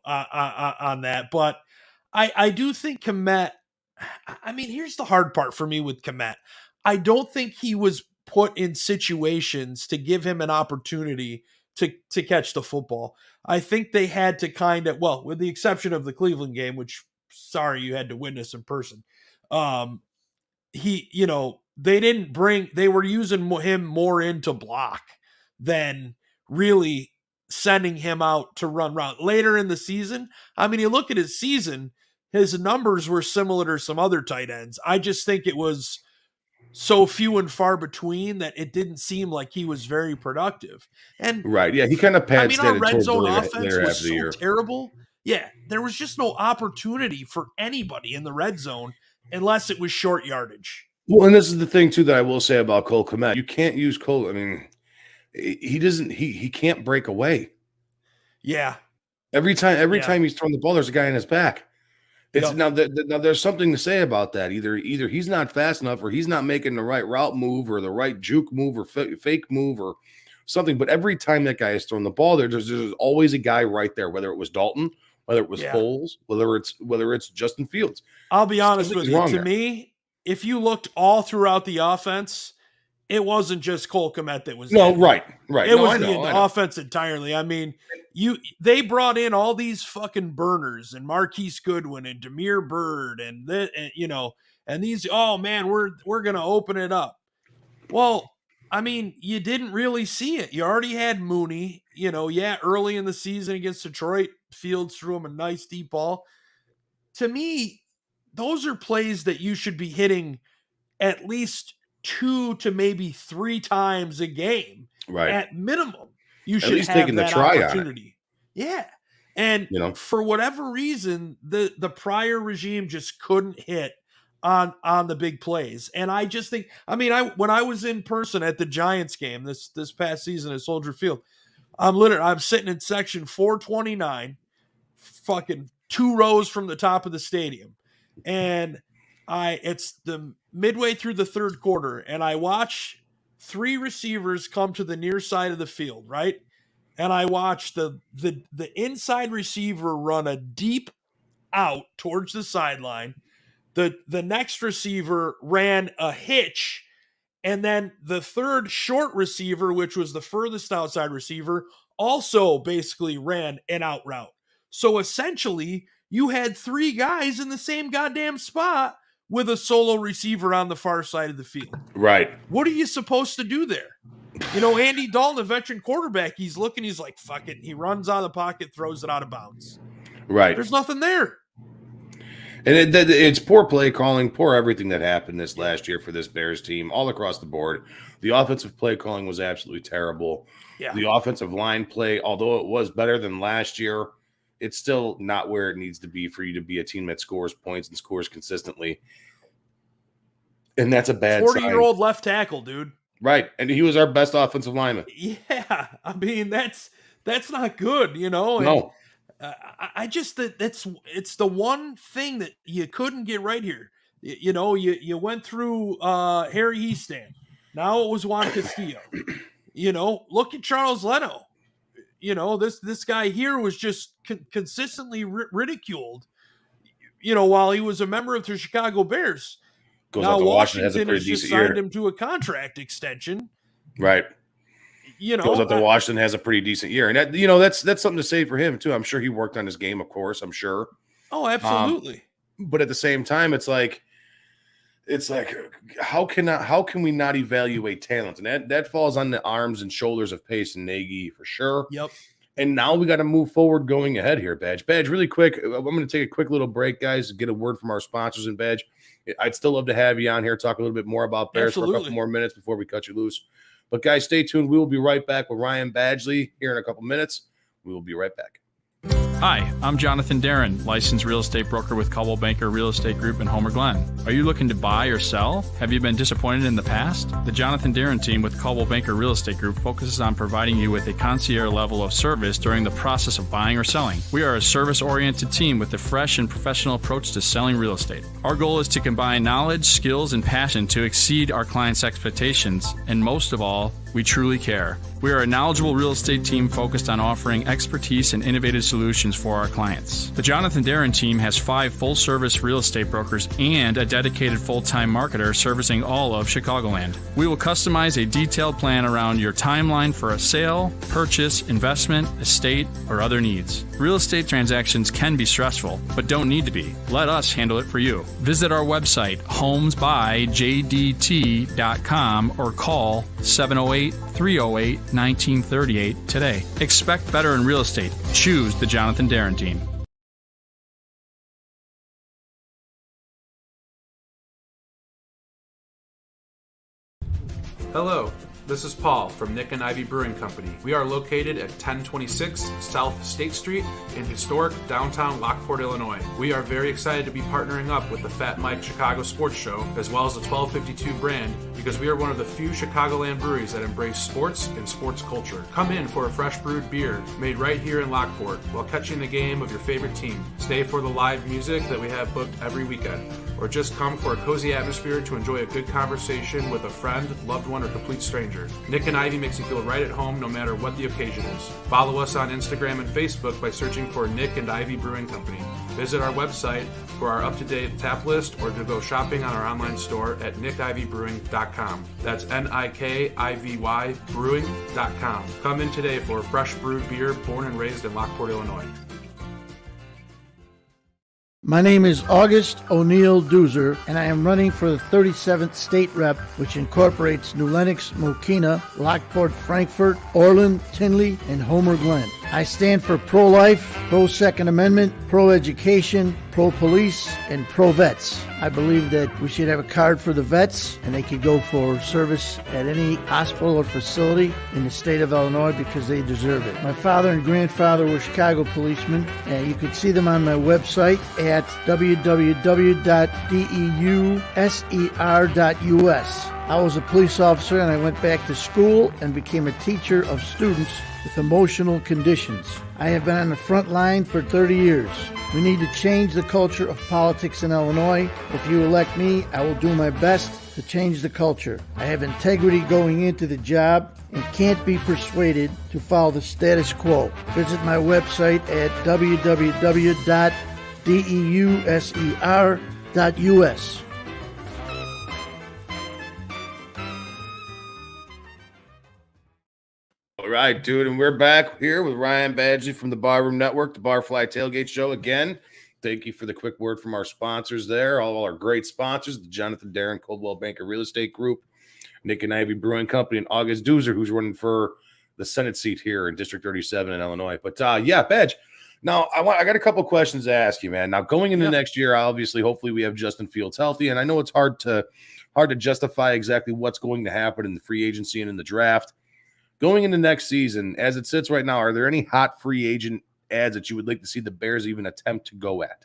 on that. But I do think Kmet, I mean, here's the hard part for me with Kmet. I don't think he was put in situations to give him an opportunity to catch the football. I think they had to well, with the exception of the Cleveland game, which sorry you had to witness in person. They were using him more into block than really sending him out to run route later in the season. I mean, you look at his season, his numbers were similar to some other tight ends. I just think it was so few and far between that it didn't seem like he was very productive. And right, yeah, he kind of pads our red zone offense was so terrible. Yeah, there was just no opportunity for anybody in the red zone unless it was short yardage. Well, and this is the thing too that I will say about Cole Kmet. You can't use Cole. I mean, he can't break away. Yeah. Every time he's throwing the ball, there's a guy in his back. It's now there's something to say about that. Either he's not fast enough, or he's not making the right route move, or the right juke move, or fake move, or something. But every time that guy is throwing the ball, there's always a guy right there. Whether it was Dalton, whether it was Foles, whether it's Justin Fields. I'll be honest with you. To me, if you looked all throughout the offense, it wasn't just Cole Kmet that was right. It was the offense entirely. I mean, they brought in all these fucking burners and Marquise Goodwin and Damiere Byrd and these. Oh man, we're gonna open it up. Well, I mean, you didn't really see it. You already had Mooney. Early in the season against Detroit, Fields threw him a nice deep ball. To me, those are plays that you should be hitting at least 2 to maybe 3 times a game, right? At minimum, you should at least have taking that the try opportunity. Yeah, and for whatever reason, the prior regime just couldn't hit on the big plays, and I just think, I mean, when I was in person at the Giants game this past season at Soldier Field, I'm sitting in section 429, fucking 2 rows from the top of the stadium, and it's the midway through the third quarter, and I watch 3 receivers come to the near side of the field, right? And I watch the inside receiver run a deep out towards the sideline. The next receiver ran a hitch, and then the third short receiver, which was the furthest outside receiver, also basically ran an out route. So essentially, you had 3 guys in the same goddamn spot with a solo receiver on the far side of the field. Right. What are you supposed to do there? Andy Dalton, a veteran quarterback, he's like, fuck it. He runs out of the pocket, throws it out of bounds. Right. There's nothing there. And it's poor play calling, poor everything that happened this last year for this Bears team, all across the board. The offensive play calling was absolutely terrible. Yeah. The offensive line play, although it was better than last year, it's still not where it needs to be for you to be a team that scores points and scores consistently. And that's a bad 40-year-old left tackle, dude. Right. And he was our best offensive lineman. Yeah. I mean, that's not good, And, no. I just it's the one thing that you couldn't get right here. You went through Harry Easton. Now it was Juan Castillo. Look at Charles Leno. This guy here was just consistently ridiculed. While he was a member of the Chicago Bears. Goes now out to Washington has just signed year. him to a contract extension. Right. Goes up to Washington, has a pretty decent year, and that's something to say for him too. I'm sure he worked on his game, of course. I'm sure. Oh, absolutely. But at the same time, it's like how can we not evaluate talent? And that falls on the arms and shoulders of Pace and Nagy for sure. Yep. And now we got to move forward going ahead here, Badge, really quick. I'm going to take a quick little break, guys, get a word from our sponsors. And Badge, I'd still love to have you on here, talk a little bit more about Bears for a couple more minutes before we cut you loose. But guys, stay tuned. We will be right back with Ryan Badgley here in a couple minutes. We will be right back. Hi, I'm Jonathan Darren, licensed real estate broker with Coldwell Banker Real Estate Group in Homer Glen. Are you looking to buy or sell? Have you been disappointed in the past? The Jonathan Darren team with Coldwell Banker Real Estate Group focuses on providing you with a concierge level of service during the process of buying or selling. We are a service-oriented team with a fresh and professional approach to selling real estate. Our goal is to combine knowledge, skills, and passion to exceed our clients' expectations, and most of all, we truly care. We are a knowledgeable real estate team focused on offering expertise and innovative solutions for our clients. The Jonathan Darren team has 5 full-service real estate brokers and a dedicated full-time marketer servicing all of Chicagoland. We will customize a detailed plan around your timeline for a sale, purchase, investment, estate, or other needs. Real estate transactions can be stressful, but don't need to be. Let us handle it for you. Visit our website, homesbyjdt.com, or call 708-308-1938 today. Expect better in real estate. Choose the Jonathan Darren team. Hello, this is Paul from Nick and Ivy Brewing Company. We are located at 1026 South State Street in historic downtown Lockport, Illinois. We are very excited to be partnering up with the Fat Mike Chicago Sports Show as well as the 1252 brand because we are one of the few Chicagoland breweries that embrace sports and sports culture. Come in for a fresh brewed beer made right here in Lockport while catching the game of your favorite team. Stay for the live music that we have booked every weekend. Or just come for a cozy atmosphere to enjoy a good conversation with a friend, loved one, or complete stranger. Nick and Ivy makes you feel right at home no matter what the occasion is. Follow us on Instagram and Facebook by searching for Nick and Ivy Brewing Company. Visit our website for our up-to-date tap list or to go shopping on our online store at nickivybrewing.com. That's Nikivy brewing.com. Come in today for a fresh brewed beer born and raised in Lockport, Illinois. My name is August O'Neill Doozer, and I am running for the 37th State Rep, which incorporates New Lenox, Mokina, Lockport, Frankfort, Orland, Tinley, and Homer Glen. I stand for pro-life, pro-Second Amendment, pro-education, pro-police, and pro-vets. I believe that we should have a card for the vets, and they could go for service at any hospital or facility in the state of Illinois because they deserve it. My father and grandfather were Chicago policemen, and you could see them on my website at www.deuser.us. I was a police officer, and I went back to school and became a teacher of students with emotional conditions. I have been on the front line for 30 years. We need to change the culture of politics in Illinois. If you elect me, I will do my best to change the culture. I have integrity going into the job and can't be persuaded to follow the status quo. Visit my website at www.deuser.us. All right, dude, and we're back here with Ryan Badgley from the Barroom Network, the Barfly Tailgate Show. Again, thank you for the quick word from our sponsors there, all our great sponsors, the Jonathan Darren Coldwell Banker Real Estate Group, Nick and Ivy Brewing Company, and August Doozer, who's running for the Senate seat here in District 37 in Illinois. But, yeah, Badge, now I got a couple questions to ask you, man. Now, going into next year, obviously, hopefully we have Justin Fields healthy, and I know it's hard to justify exactly what's going to happen in the free agency and in the draft. Going into next season, as it sits right now, are there any hot free agent ads that you would like to see the Bears even attempt to go at?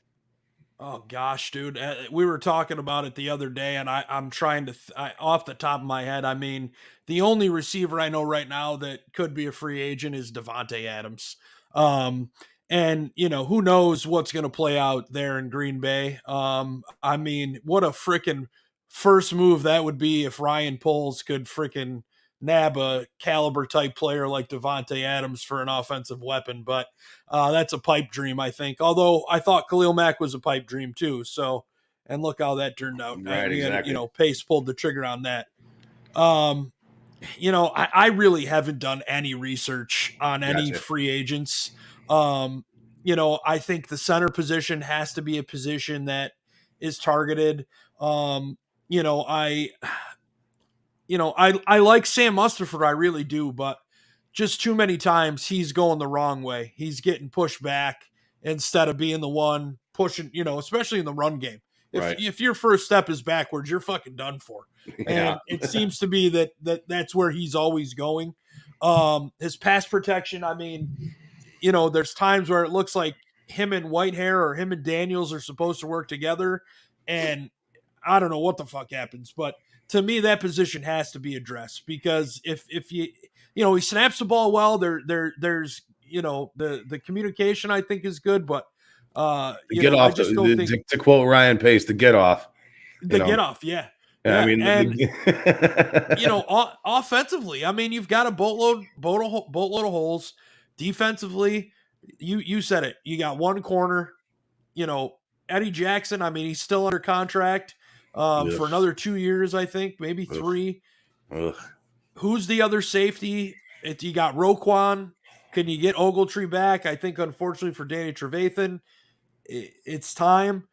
Oh, gosh, dude. We were talking about it the other day, and I'm trying to, off the top of my head, I mean, the only receiver I know right now that could be a free agent is Devontae Adams. And, you know, who knows what's going to play out there in Green Bay. I mean, what a freaking first move that would be if Ryan Poles could freaking nab a caliber type player like Devontae Adams for an offensive weapon, but that's a pipe dream, I think. Although I thought Khalil Mack was a pipe dream too. So, and look how that turned out. Right, exactly. Pace pulled the trigger on that. I really haven't done any research on any free agents. I think the center position has to be a position that is targeted. I like Sam Mustipher, I really do, but just too many times he's going the wrong way. He's getting pushed back instead of being the one pushing, especially in the run game. If your first step is backwards, you're fucking done for. And it seems to be that's where he's always going. His pass protection, I mean, there's times where it looks like him and Whitehair or him and Daniels are supposed to work together, and I don't know what the fuck happens, but to me that position has to be addressed, because if he snaps the ball well, there's the communication I think is good, but I just don't think to quote Ryan Pace, the get off. Get off, yeah. Yeah, I mean, and offensively, I mean, you've got a boatload of holes. Defensively, you said it. You got one corner. Eddie Jackson. I mean, he's still under contract for another 2 years, I think, maybe 3. Ugh. Who's the other safety? You got Roquan. Can you get Ogletree back? I think, unfortunately for Danny Trevathan, it's time.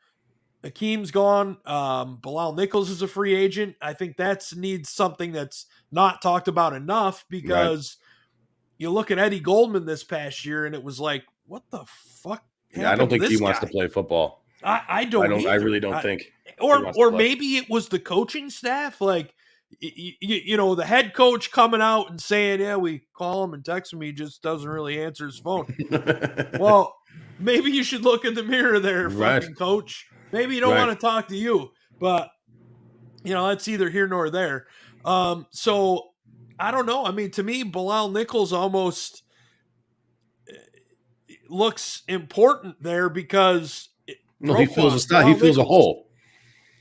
Akeem's gone. Bilal Nichols is a free agent. I think that needs something that's not talked about enough, because you look at Eddie Goldman this past year and it was like, what the fuck? Yeah, I don't think he wants to play football. I don't either. I really don't think. Or maybe it was the coaching staff. Like, the head coach coming out and saying, yeah, we call him and text him. He just doesn't really answer his phone. Well, maybe you should look in the mirror there, fucking coach. Maybe you don't want to talk to you, but that's either here nor there. So I don't know. I mean, to me, Bilal Nichols almost looks important there, because he fills a hole.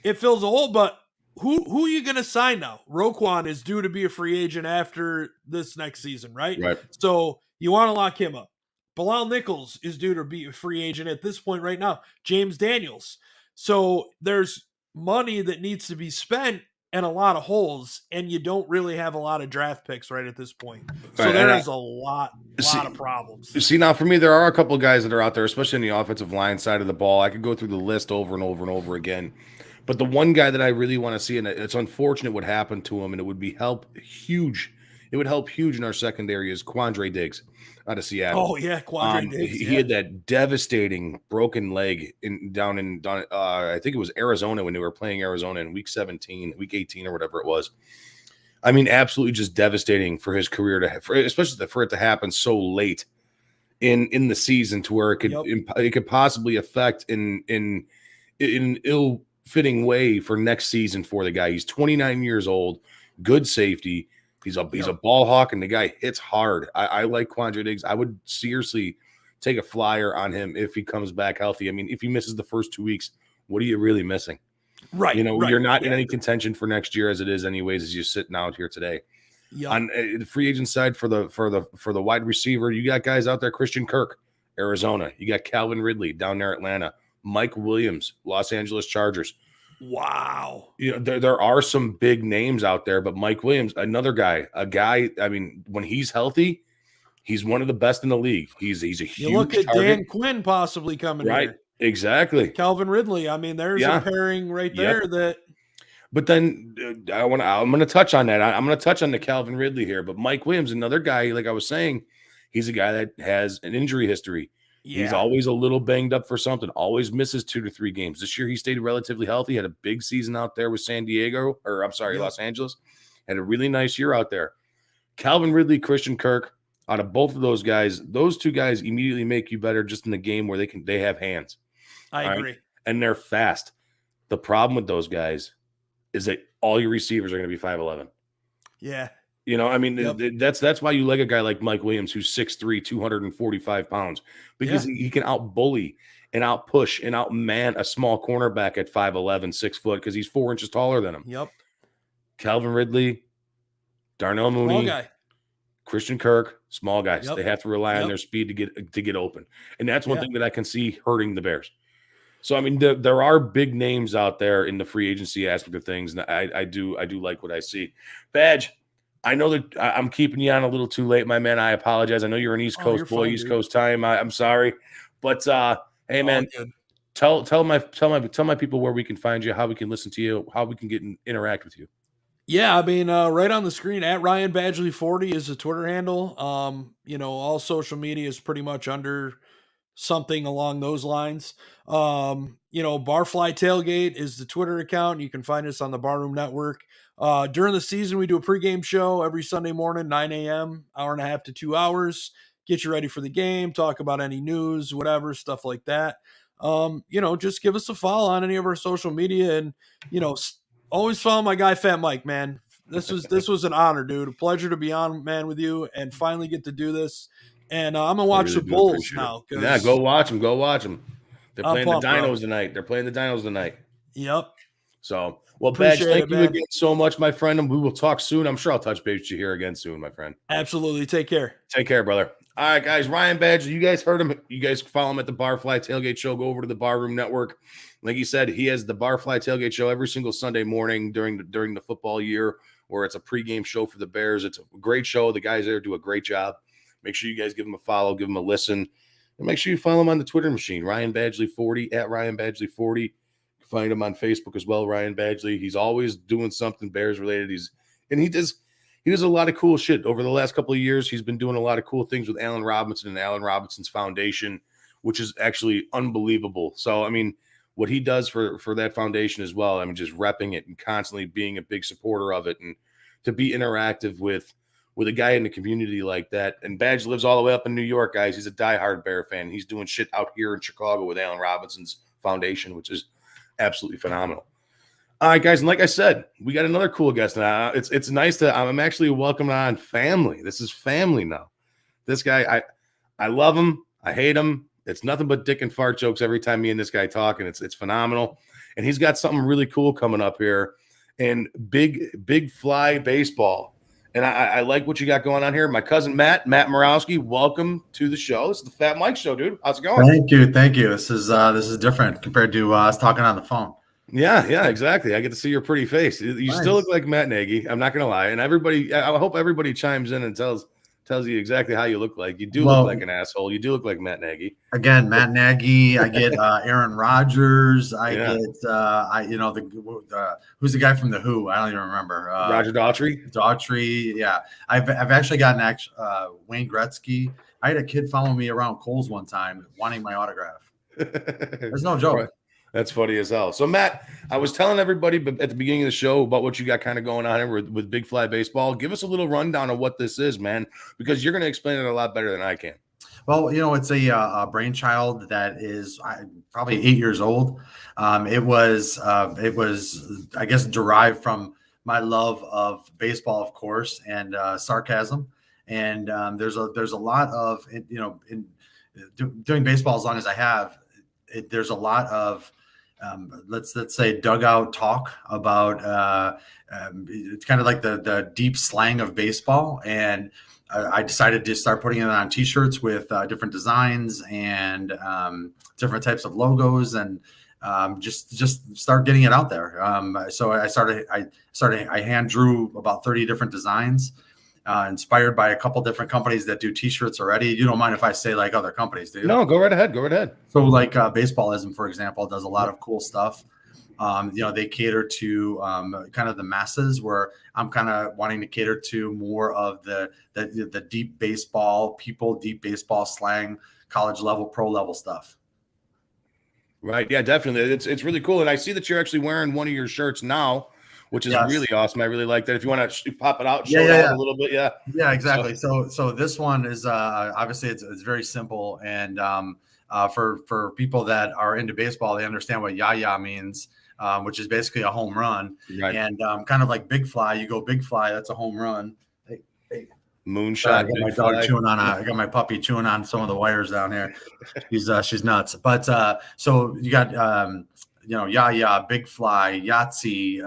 It fills a hole, but who are you going to sign now? Roquan is due to be a free agent after this next season, right? Right. So you want to lock him up. Bilal Nichols is due to be a free agent at this point right now. James Daniels. So there's money that needs to be spent and a lot of holes, and you don't really have a lot of draft picks right at this point. So there is a lot of problems. See, now for me, there are a couple of guys that are out there, especially in the offensive line side of the ball. I could go through the list over and over and over again. But the one guy that I really want to see, and it's unfortunate what happened to him, and it would help huge in our secondary, is Quandre Diggs out of Seattle. Oh yeah, Quandre Diggs. He had that devastating broken leg down in I think it was Arizona, when they were playing Arizona in week 18 or whatever it was. I mean, absolutely just devastating for his career especially for it to happen so late in the season, to where it could possibly affect in an ill-fitting way for next season for the guy. He's 29 years old, good safety. He's a ball hawk, and the guy hits hard. I like Quandre Diggs. I would seriously take a flyer on him if he comes back healthy. I mean, if he misses the first 2 weeks, what are you really missing? Right. You're not in any contention for next year as it is anyways, as you're sitting out here today. Yep. On the free agent side for the wide receiver, you got guys out there: Christian Kirk, Arizona. You got Calvin Ridley down there, Atlanta. Mike Williams, Los Angeles Chargers. Wow. There are some big names out there, but Mike Williams, another guy, I mean, when he's healthy, he's one of the best in the league. He's a huge You look at target. Dan Quinn possibly coming Right. here. Exactly. Calvin Ridley. I mean, there's a pairing right there that. But then I'm going to touch on that. I'm going to touch on the Calvin Ridley here, but Mike Williams, another guy, like I was saying, he's a guy that has an injury history. Yeah. He's always a little banged up for something, always misses 2 to 3 games. This year he stayed relatively healthy, had a big season out there with Los Angeles. Had a really nice year out there. Calvin Ridley, Christian Kirk, out of both of those guys, those two guys immediately make you better just in the game where they have hands. I agree. Right? And they're fast. The problem with those guys is that all your receivers are going to be 5'11". Yeah. I mean, that's why you like a guy like Mike Williams, who's 6'3", 245 pounds, because he can out-bully and out-push and out-man a small cornerback at 5'11", 6 foot, because he's 4 inches taller than him. Yep. Calvin Ridley, Darnell Mooney, small guy. Christian Kirk, small guys. Yep. They have to rely on their speed to get open. And that's one thing that I can see hurting the Bears. So, I mean, there are big names out there in the free agency aspect of things, and I do like what I see. Badge, I know that I'm keeping you on a little too late, my man. I apologize. I know you're an East Coast boy, fine, East dude. Coast time. I'm sorry, but hey, man, tell my people where we can find you, how we can listen to you, how we can interact with you. Yeah, I mean, right on the screen at Ryan Badgley 40 is the Twitter handle. All social media is pretty much under something along those lines. Barfly Tailgate is the Twitter account. You can find us on the Barroom Network. During the season, we do a pregame show every Sunday morning, 9 a.m., hour and a half to 2 hours. get you ready for the game, talk about any news, whatever, stuff like that. Just give us a follow on any of our social media, and, always follow my guy, Fat Mike, man. This was an honor, dude. A pleasure to be on, man, with you and finally get to do this. And I'm going to watch the Bulls now. Yeah, go watch them. Go watch them. They're playing the Dinos tonight. They're playing the Dinos tonight. Yep. So, well, Badge, thank you again so much, my friend. And we will talk soon. I'm sure I'll touch base with you here again soon, my friend. Absolutely. Take care. Take care, brother. All right, guys. Ryan Badgley, you guys heard him. You guys follow him at the Barfly Tailgate Show. Go over to the Barroom Network. Like he said, he has the Barfly Tailgate Show every single Sunday morning during the football year, where it's a pregame show for the Bears. It's a great show. The guys there do a great job. Make sure you guys give him a follow, give him a listen, and make sure you follow him on the Twitter machine, Ryan Badgley 40 at Ryan Badgley 40. You can find him on Facebook as well, Ryan Badgley. He's always doing something Bears related. He does a lot of cool shit. Over the last couple of years, he's been doing a lot of cool things with Allen Robinson and Allen Robinson's foundation, which is actually unbelievable. So, I mean, what he does for that foundation as well, I mean, just repping it and constantly being a big supporter of it, and to be interactive with a guy in the community like that. And Badge lives all the way up in New York, guys. He's a diehard Bear fan. He's doing shit out here in Chicago with Allen Robinson's foundation, which is absolutely phenomenal. All right, guys, and like I said, we got another cool guest now. It's nice to I'm actually welcoming on family. This is family now. This guy, I love him. I hate him. It's nothing but dick and fart jokes every time me and this guy talk, and it's phenomenal. And he's got something really cool coming up here, and big fly baseball. And I like what you got going on here. My cousin Matt Morawski, welcome to the show. It's the Fat Mike Show, dude. How's it going? Thank you. This is different compared to us talking on the phone. Yeah, exactly. I get to see your pretty face. You nice. Still look like Matt Nagy. I'm not gonna lie. And I hope everybody chimes in and tells you exactly how you look like. You do look like an asshole. You do look like Matt Nagy. Again, Matt Nagy. I get Aaron Rodgers. I get who's the guy from the Who? I don't even remember. Roger Daughtry. Daughtry. Yeah, I've actually gotten Wayne Gretzky. I had a kid follow me around Kohl's one time wanting my autograph. There's no joke. Right. That's funny as hell. So, Matt, I was telling everybody at the beginning of the show about what you got kind of going on here with Big Fly Baseball. Give us a little rundown of what this is, man, because you're going to explain it a lot better than I can. Well, it's a brainchild that is probably 8 years old. It was, I guess, derived from my love of baseball, of course, and sarcasm. And there's a lot of, in doing baseball as long as I have, there's a lot of let's say dugout talk about it's kind of like the deep slang of baseball, and I decided to start putting it on t-shirts with different designs and different types of logos, and just start getting it out there. So I hand drew about 30 different designs, inspired by a couple different companies that do t-shirts already. You don't mind if I say like other companies, do you? No, go right ahead. So like Baseballism, for example, does a lot of cool stuff. They cater to kind of the masses, where I'm kind of wanting to cater to more of the deep baseball people, deep baseball slang, college level, pro level stuff. Right. Yeah, definitely. It's really cool. And I see that you're actually wearing one of your shirts now, which is really awesome. I really like that. If you want to pop it out, show it out a little bit. Yeah. Yeah, exactly. So this one is obviously it's very simple. And for people that are into baseball, they understand what yah-yah means, which is basically a home run. Right. And kind of like big fly, you go big fly, that's a home run. Hey. Moonshot. I got my dog chewing on. I got my puppy chewing on some of the wires down here. She's nuts. But so you got yah-yah, big fly, Yahtzee,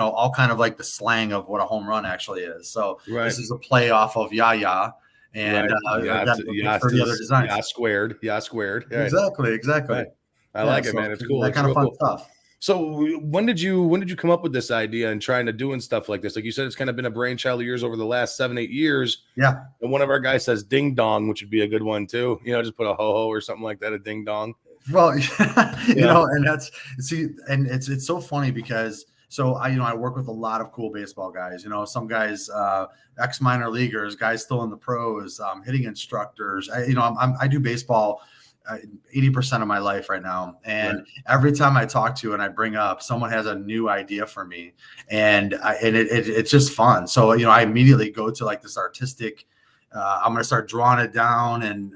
all kind of like the slang of what a home run actually is. So this is a play off of yah-yah, and Yah squared. Right. Exactly. Right. I like it, man. It's cool. That kind of fun stuff. So when did you come up with this idea and trying to doing stuff like this? Like you said, it's kind of been a brainchild of yours over the last 7-8 years. Yeah. And one of our guys says ding dong, which would be a good one too. Just put a ho-ho or something like that, a ding dong. Well, and it's so funny because I work with a lot of cool baseball guys. Some guys, ex minor leaguers, guys still in the pros, hitting instructors. I do baseball 80% of my life right now, and every time I talk to and I bring up, someone has a new idea for me, and it's just fun. So I immediately go to like this artistic I'm going to start drawing it down and,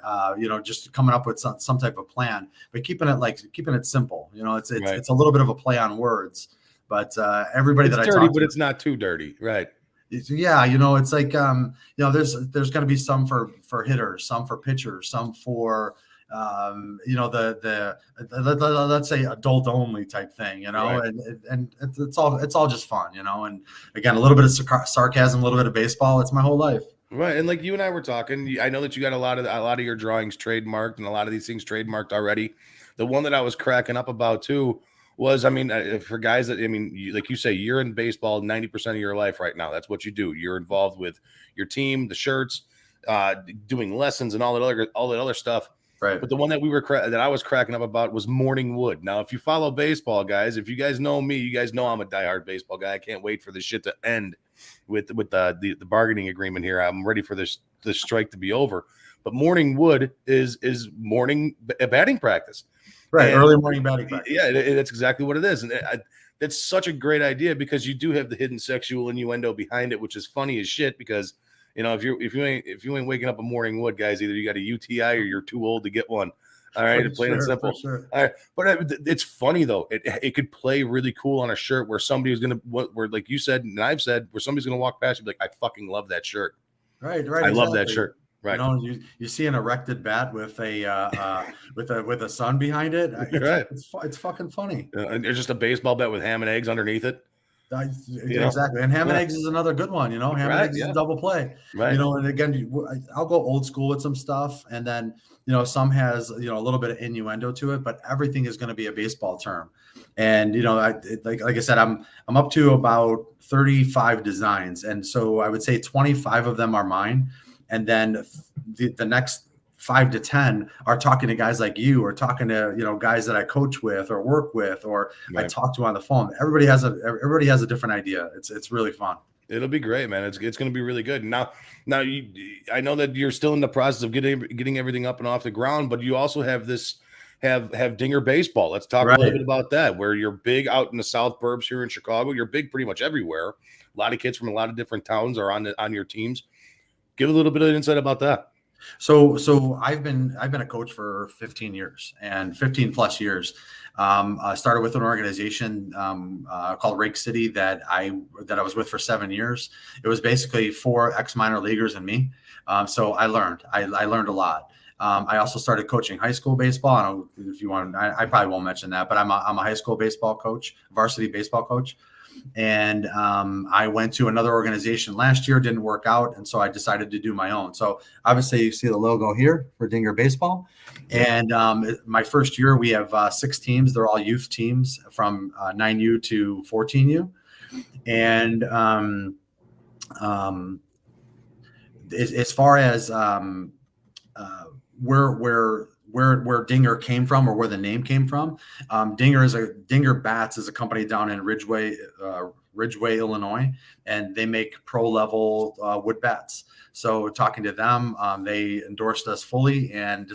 just coming up with some type of plan, but keeping it simple. It's a little bit of a play on words, but everybody it's that dirty, I talk but to, it's not too dirty. Right. Yeah. It's like, there's going to be some for hitters, some for pitchers, some for, let's say adult only type thing, Right. and it's all just fun, and again, a little bit of sarcasm, a little bit of baseball. It's my whole life. Right. And like you and I were talking, I know that you got a lot of your drawings trademarked and a lot of these things trademarked already. The one that I was cracking up about too was, for guys that, like you say, you're in baseball 90% of your life right now. That's what you do. You're involved with your team, the shirts, doing lessons and all that other stuff. Right. But the one that that I was cracking up about was Morning Wood. Now, if you follow baseball, guys, if you guys know me, you guys know I'm a diehard baseball guy. I can't wait for this shit to end with the bargaining agreement here. I'm ready for this strike to be over. But Morning Wood is morning batting practice. Right, and early morning batting practice. Yeah, that's exactly what it is, and that's such a great idea because you do have the hidden sexual innuendo behind it, which is funny as shit. Because if you ain't waking up a Morning Wood, guys, either you got a UTI or you're too old to get one. All right, plain and simple. Sure. All right, but it's funny though. It could play really cool on a shirt where somebody is gonna, where like you said and I've said, where somebody's gonna walk past you and be like, I fucking love that shirt. Right. I love that shirt. Right. You see an erected bat with a with a sun behind it. It's fucking funny. And there's just a baseball bat with ham and eggs underneath it. Exactly. And ham and eggs is another good one. Ham and eggs is a double play. Right. And again, I'll go old school with some stuff, and then some has a little bit of innuendo to it, but everything is going to be a baseball term. And like I said, I'm up to about 35 designs, and so I would say 25 of them are mine. And then the next 5 to 10 are talking to guys like you, or talking to guys that I coach with or work with, or I talk to on the phone. Everybody has a different idea. It's really fun. It'll be great, man. It's going to be really good. Now I know that you're still in the process of getting everything up and off the ground, but you also have have Dinger Baseball. Let's talk a little bit about that. Where you're big out in the South Burbs here in Chicago. You're big pretty much everywhere. A lot of kids from a lot of different towns are on your teams. Give a little bit of insight about that. So I've been a coach for 15 years and 15 plus years. I started with an organization called Rake City that I was with for 7 years. It was basically 4 ex-minor leaguers and me. So I learned a lot. I also started coaching high school baseball. I don't know if you want, I probably won't mention that, but I'm a high school baseball coach, varsity baseball coach. And I went to another organization last year, didn't work out. And so I decided to do my own. So obviously you see the logo here for Dinger Baseball. And my first year, we have 6 teams. They're all youth teams from 9U to 14U. And as far as where Dinger came from, or where the name came from, Dinger Bats is a company down in Ridgeway, Illinois, and they make pro level wood bats. So talking to them, they endorsed us fully and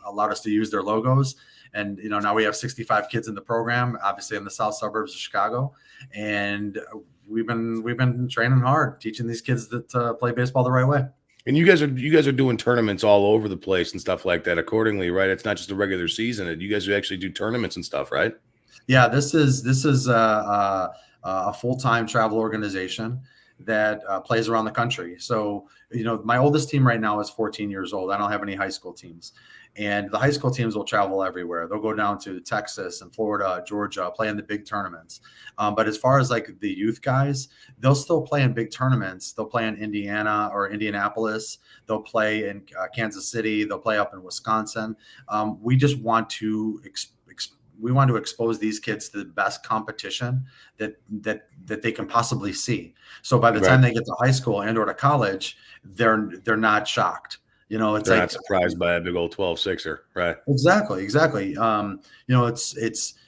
allowed us to use their logos. And now we have 65 kids in the program, obviously in the south suburbs of Chicago, and we've been training hard, teaching these kids to play baseball the right way. And you guys are doing tournaments all over the place and stuff like that accordingly, right? It's not just a regular season. You guys actually do tournaments and stuff, right? Yeah, this is a full-time travel organization that plays around the country. So, my oldest team right now is 14 years old. I don't have any high school teams. And the high school teams will travel everywhere. They'll go down to Texas and Florida, Georgia, play in the big tournaments. But as far as like the youth guys, they'll still play in big tournaments. They'll play in Indiana or Indianapolis. They'll play in Kansas City. They'll play up in Wisconsin. We just want to expose these kids to the best competition that they can possibly see. So by the time they get to high school and or to college, they're not shocked. It's they're not surprised by a big old 12-6er, right? Exactly.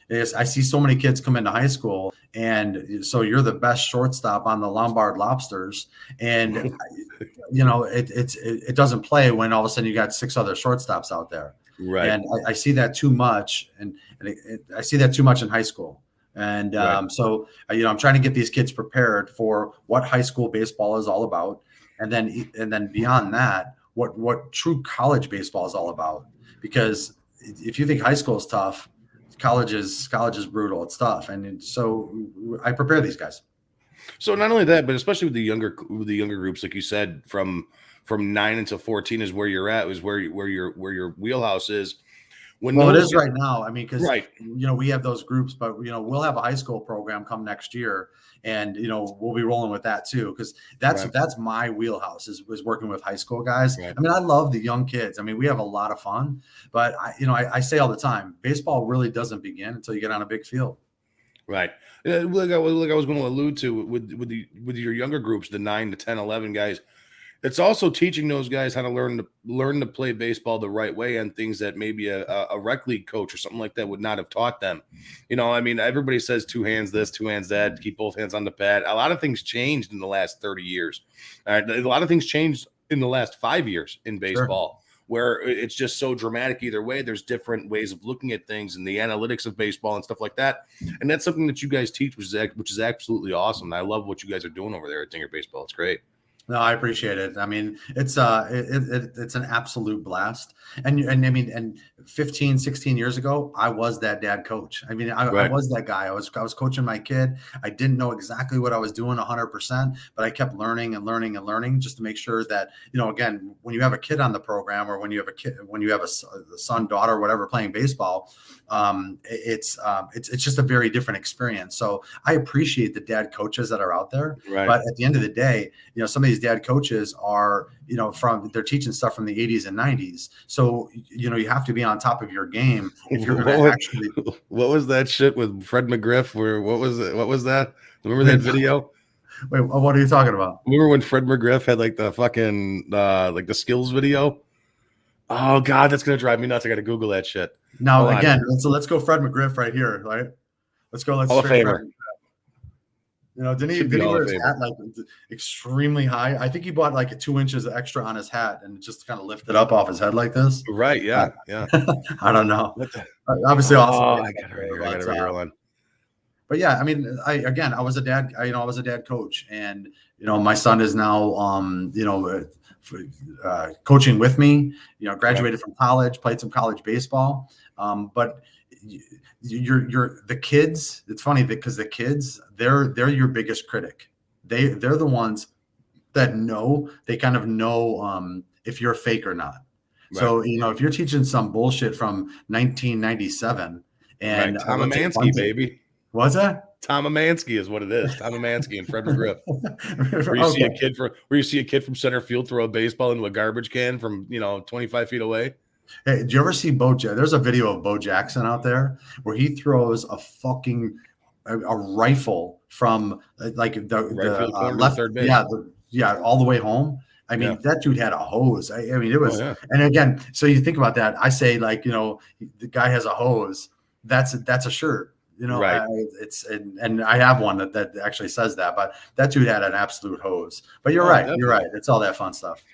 It's I see so many kids come into high school, and so you're the best shortstop on the Lombard Lobsters, and it doesn't play when all of a sudden you got 6 other shortstops out there, right? And I see that too much, and I see that too much in high school. And so I'm trying to get these kids prepared for what high school baseball is all about. And then beyond that, what true college baseball is all about. Because if you think high school is tough, college is brutal. It's tough. And so I prepare these guys. So not only that, but especially with the younger groups, like you said, from 9 until 14 is where you're at, is where your wheelhouse is. Well, it is right now. I mean, because right, we have those groups, but we'll have a high school program come next year, and we'll be rolling with that too, because that's my wheelhouse is working with high school guys. Right. I mean, I love the young kids. I mean, we have a lot of fun, but I say all the time, baseball really doesn't begin until you get on a big field. Right. Like I was going to allude to with your younger groups, the 9 to 10, 11 guys. It's also teaching those guys how to learn to play baseball the right way, and things that maybe a rec league coach or something like that would not have taught them. I mean, everybody says 2 hands this, 2 hands that, keep both hands on the pad. A lot of things changed in the last 30 years. A lot of things changed in the last 5 years in baseball, where it's just so dramatic either way. There's different ways of looking at things and the analytics of baseball and stuff like that. And that's something that you guys teach, which is absolutely awesome. I love what you guys are doing over there at Dinger Baseball. It's great. No, I appreciate it. I mean, it's an absolute blast. And I mean, and 15, 16 years ago, I was that dad coach. I mean, I was that guy. I was coaching my kid. I didn't know exactly what I was doing 100%, but I kept learning and learning and learning just to make sure that, again, when you have a kid on the program, or when you have a son, daughter, whatever, playing baseball, it's just a very different experience. So I appreciate the dad coaches that are out there. Right. But at the end of the day, some of these dad coaches are, they're teaching stuff from the 80s and 90s. So, you have to be on top of your game if you're going to actually. What was that shit with Fred McGriff? What was it? What was that? Remember that video? Wait, what are you talking about? Remember when Fred McGriff had like the fucking like the skills video? Oh God, that's gonna drive me nuts. I gotta Google that shit. Now again, let's go Fred McGriff right here, right? Let's go. Let's Hall of Famer. Didn't he wear his hat like extremely high? I think he bought like 2 inches extra on his hat and just kind of lifted up off his head like this. Right. Yeah. Yeah. I don't know. Obviously, awesome. I got it right here. But yeah, I mean, I was a dad. I was a dad coach, and my son is now, coaching with me. Graduated from college, played some college baseball, but. You're the kids. It's funny because the kids, they're your biggest critic. They're the ones that they kind of know if you're fake or not. Right. So if you're teaching some bullshit from 1997 and Tom Amansky, baby, what's that? Tom Amansky is what it is. Tom Amansky and Fred McGriff. Where you see a kid from center field throw a baseball into a garbage can from 25 feet away. Hey, did you ever see There's a video of Bo Jackson out there where he throws a rifle from like the left, third base. All the way home. I mean, that dude had a hose. I mean, it was. And again, so you think about that. I say the guy has a hose. That's a shirt. Right. And I have one that actually says that. But that dude had an absolute hose. But you're right. Definitely. You're right. It's all that fun stuff.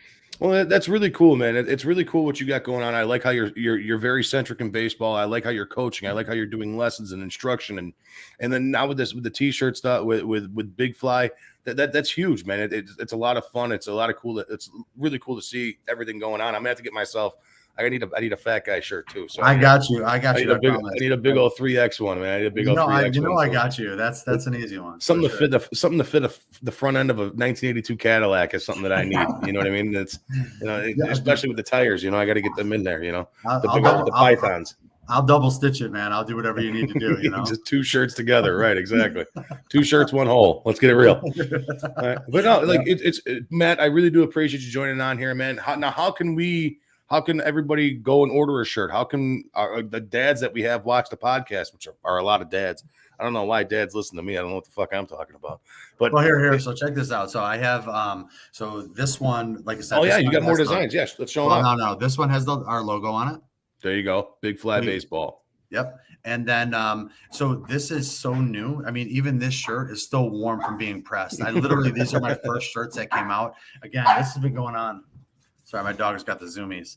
Well, that's really cool, man. It's really cool what you got going on. I like how you're very centric in baseball. I like how you're coaching. I like how you're doing lessons and instruction, and then now with the t-shirt stuff with Big Fly, that's huge, man. It's a lot of fun. It's a lot of cool. It's really cool to see everything going on. I'm gonna have to get myself. I need a fat guy shirt too. So I got you. I need a big old 3X one, man. I need a big old 3X one. I got you. That's an easy one. Something to fit the front end of a 1982 Cadillac is something that I need. You know what I mean? It's especially with the tires. I got to get them in there. The pythons. I'll double stitch it, man. I'll do whatever you need to do. Just 2 shirts together, right? Exactly. 2 shirts, 1 hole. Let's get it real. Right. But no, it's Matt. I really do appreciate you joining on here, man. How can everybody go and order a shirt? How can the dads that we have watch the podcast, which are a lot of dads? I don't know why dads listen to me. I don't know what the fuck I'm talking about. But here. So check this out. So I have so this one, like I said. Oh yeah, you got more designs. Yes, let's show them. No. This one has our logo on it. There you go. Big Fly Baseball. Yep. And then so this is so new. I mean, even this shirt is still warm from being pressed. These are my first shirts that came out. Again, this has been going on. Sorry, my dog's got the zoomies.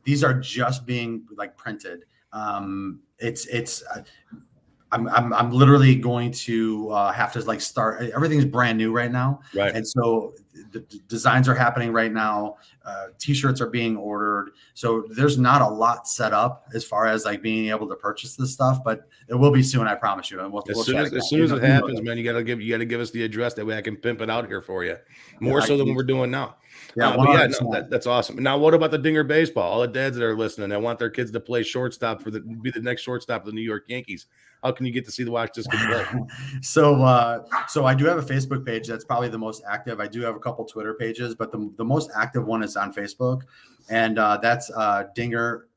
These are just being printed. I'm literally going to have to like start. Everything's brand new right now, right? And so the designs are happening right now. T-shirts are being ordered, so there's not a lot set up as far as like being able to purchase this stuff, but it will be soon. I promise you. And As soon as it happens, man, you gotta give us the address, that way I can pimp it out here for you, more so than what we're doing now. Yeah, that's awesome. Now, what about the Dinger baseball? All the dads that are listening, I want their kids to play shortstop be the next shortstop of the New York Yankees. How can you get to watch this kid play? So I do have a Facebook page that's probably the most active. I do have a couple Twitter pages, but the most active one is on Facebook, and that's Dinger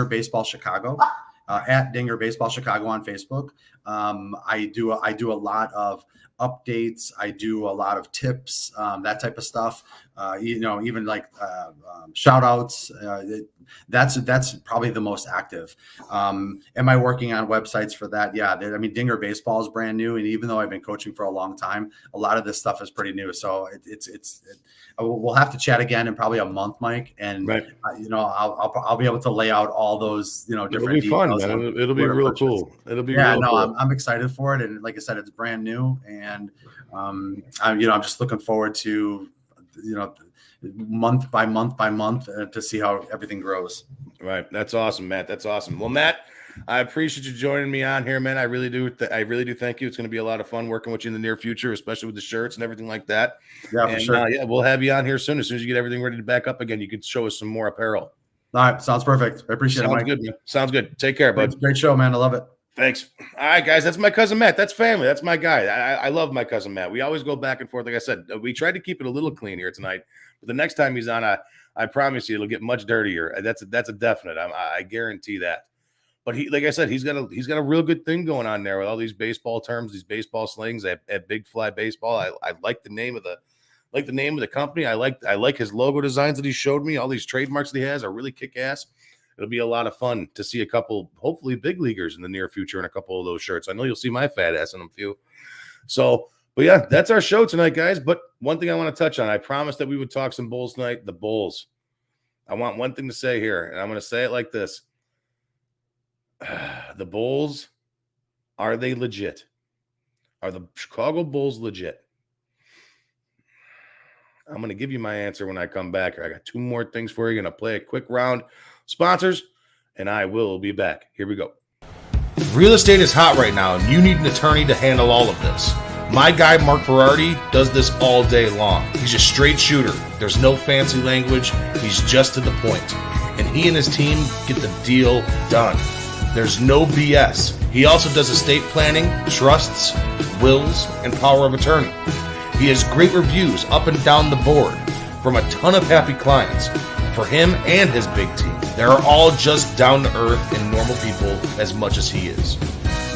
Baseball Chicago, at Dinger Baseball Chicago on Facebook. I do a lot of updates. I do a lot of tips, that type of stuff. Even like shout outs. That's probably the most active. Am I working on websites for that? Yeah. Dinger Baseball is brand new. And even though I've been coaching for a long time, a lot of this stuff is pretty new. So we'll have to chat again in probably a month, Mike. And, right. I'll be able to lay out all those, different It'll be fun, man. It'll be real cool. It'll be real cool. I'm excited for it. And like I said, it's brand new. And, I'm just looking forward to, month by month to see how everything grows. Right. That's awesome, Matt. That's awesome. Well, Matt, I appreciate you joining me on here, man. I really do. I really do. Thank you. It's going to be a lot of fun working with you in the near future, especially with the shirts and everything like that. Yeah, for sure. We'll have you on here soon. As soon as you get everything ready to back up again, you can show us some more apparel. All right. Sounds perfect. I appreciate it, Mike. Sounds good, man. Sounds good. Take care, bud. Great show, man. I love it. Thanks. All right, guys. That's my cousin Matt. That's family. That's my guy. I love my cousin Matt. We always go back and forth. Like I said, we tried to keep it a little clean here tonight, but the next time he's on, I promise you, it'll get much dirtier. That's a definite. I guarantee that. But like I said, he's got a real good thing going on there with all these baseball terms, these baseball slings at Big Fly Baseball. I like the name of the company. I like his logo designs that he showed me. All these trademarks that he has are really kick ass. It'll be a lot of fun to see a couple, hopefully, big leaguers in the near future in a couple of those shirts. I know you'll see my fat ass in a few. So, but yeah, that's our show tonight, guys. But one thing I want to touch on, I promised that we would talk some Bulls tonight. The Bulls. I want one thing to say here, and I'm going to say it like this. The Bulls, are they legit? Are the Chicago Bulls legit? I'm going to give you my answer when I come back. I got two more things for you. Going to play a quick round. Sponsors, and I will be back. Here we go. Real estate is hot right now, and you need an attorney to handle all of this. My guy, Mark Berardi, does this all day long. He's a straight shooter. There's no fancy language. He's just to the point. And he and his team get the deal done. There's no BS. He also does estate planning, trusts, wills, and power of attorney. He has great reviews up and down the board from a ton of happy clients. For him and his big team, they're all just down to earth and normal people as much as he is.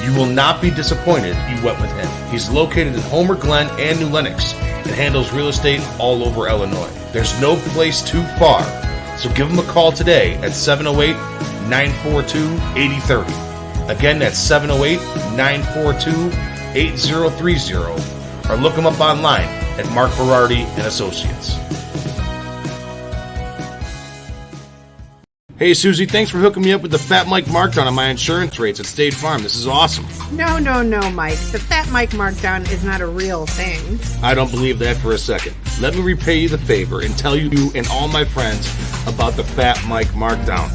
You will not be disappointed you went with him. He's located in Homer Glen and New Lenox and handles real estate all over Illinois. There's no place too far, so give him a call today at 708-942-8030. Again, that's 708-942-8030, or look him up online at Mark Berardi and Associates. Hey, Susie, thanks for hooking me up with the Fat Mike markdown on my insurance rates at State Farm. This is awesome. No, Mike. The Fat Mike markdown is not a real thing. I don't believe that for a second. Let me repay you the favor and tell you and all my friends about the Fat Mike markdown.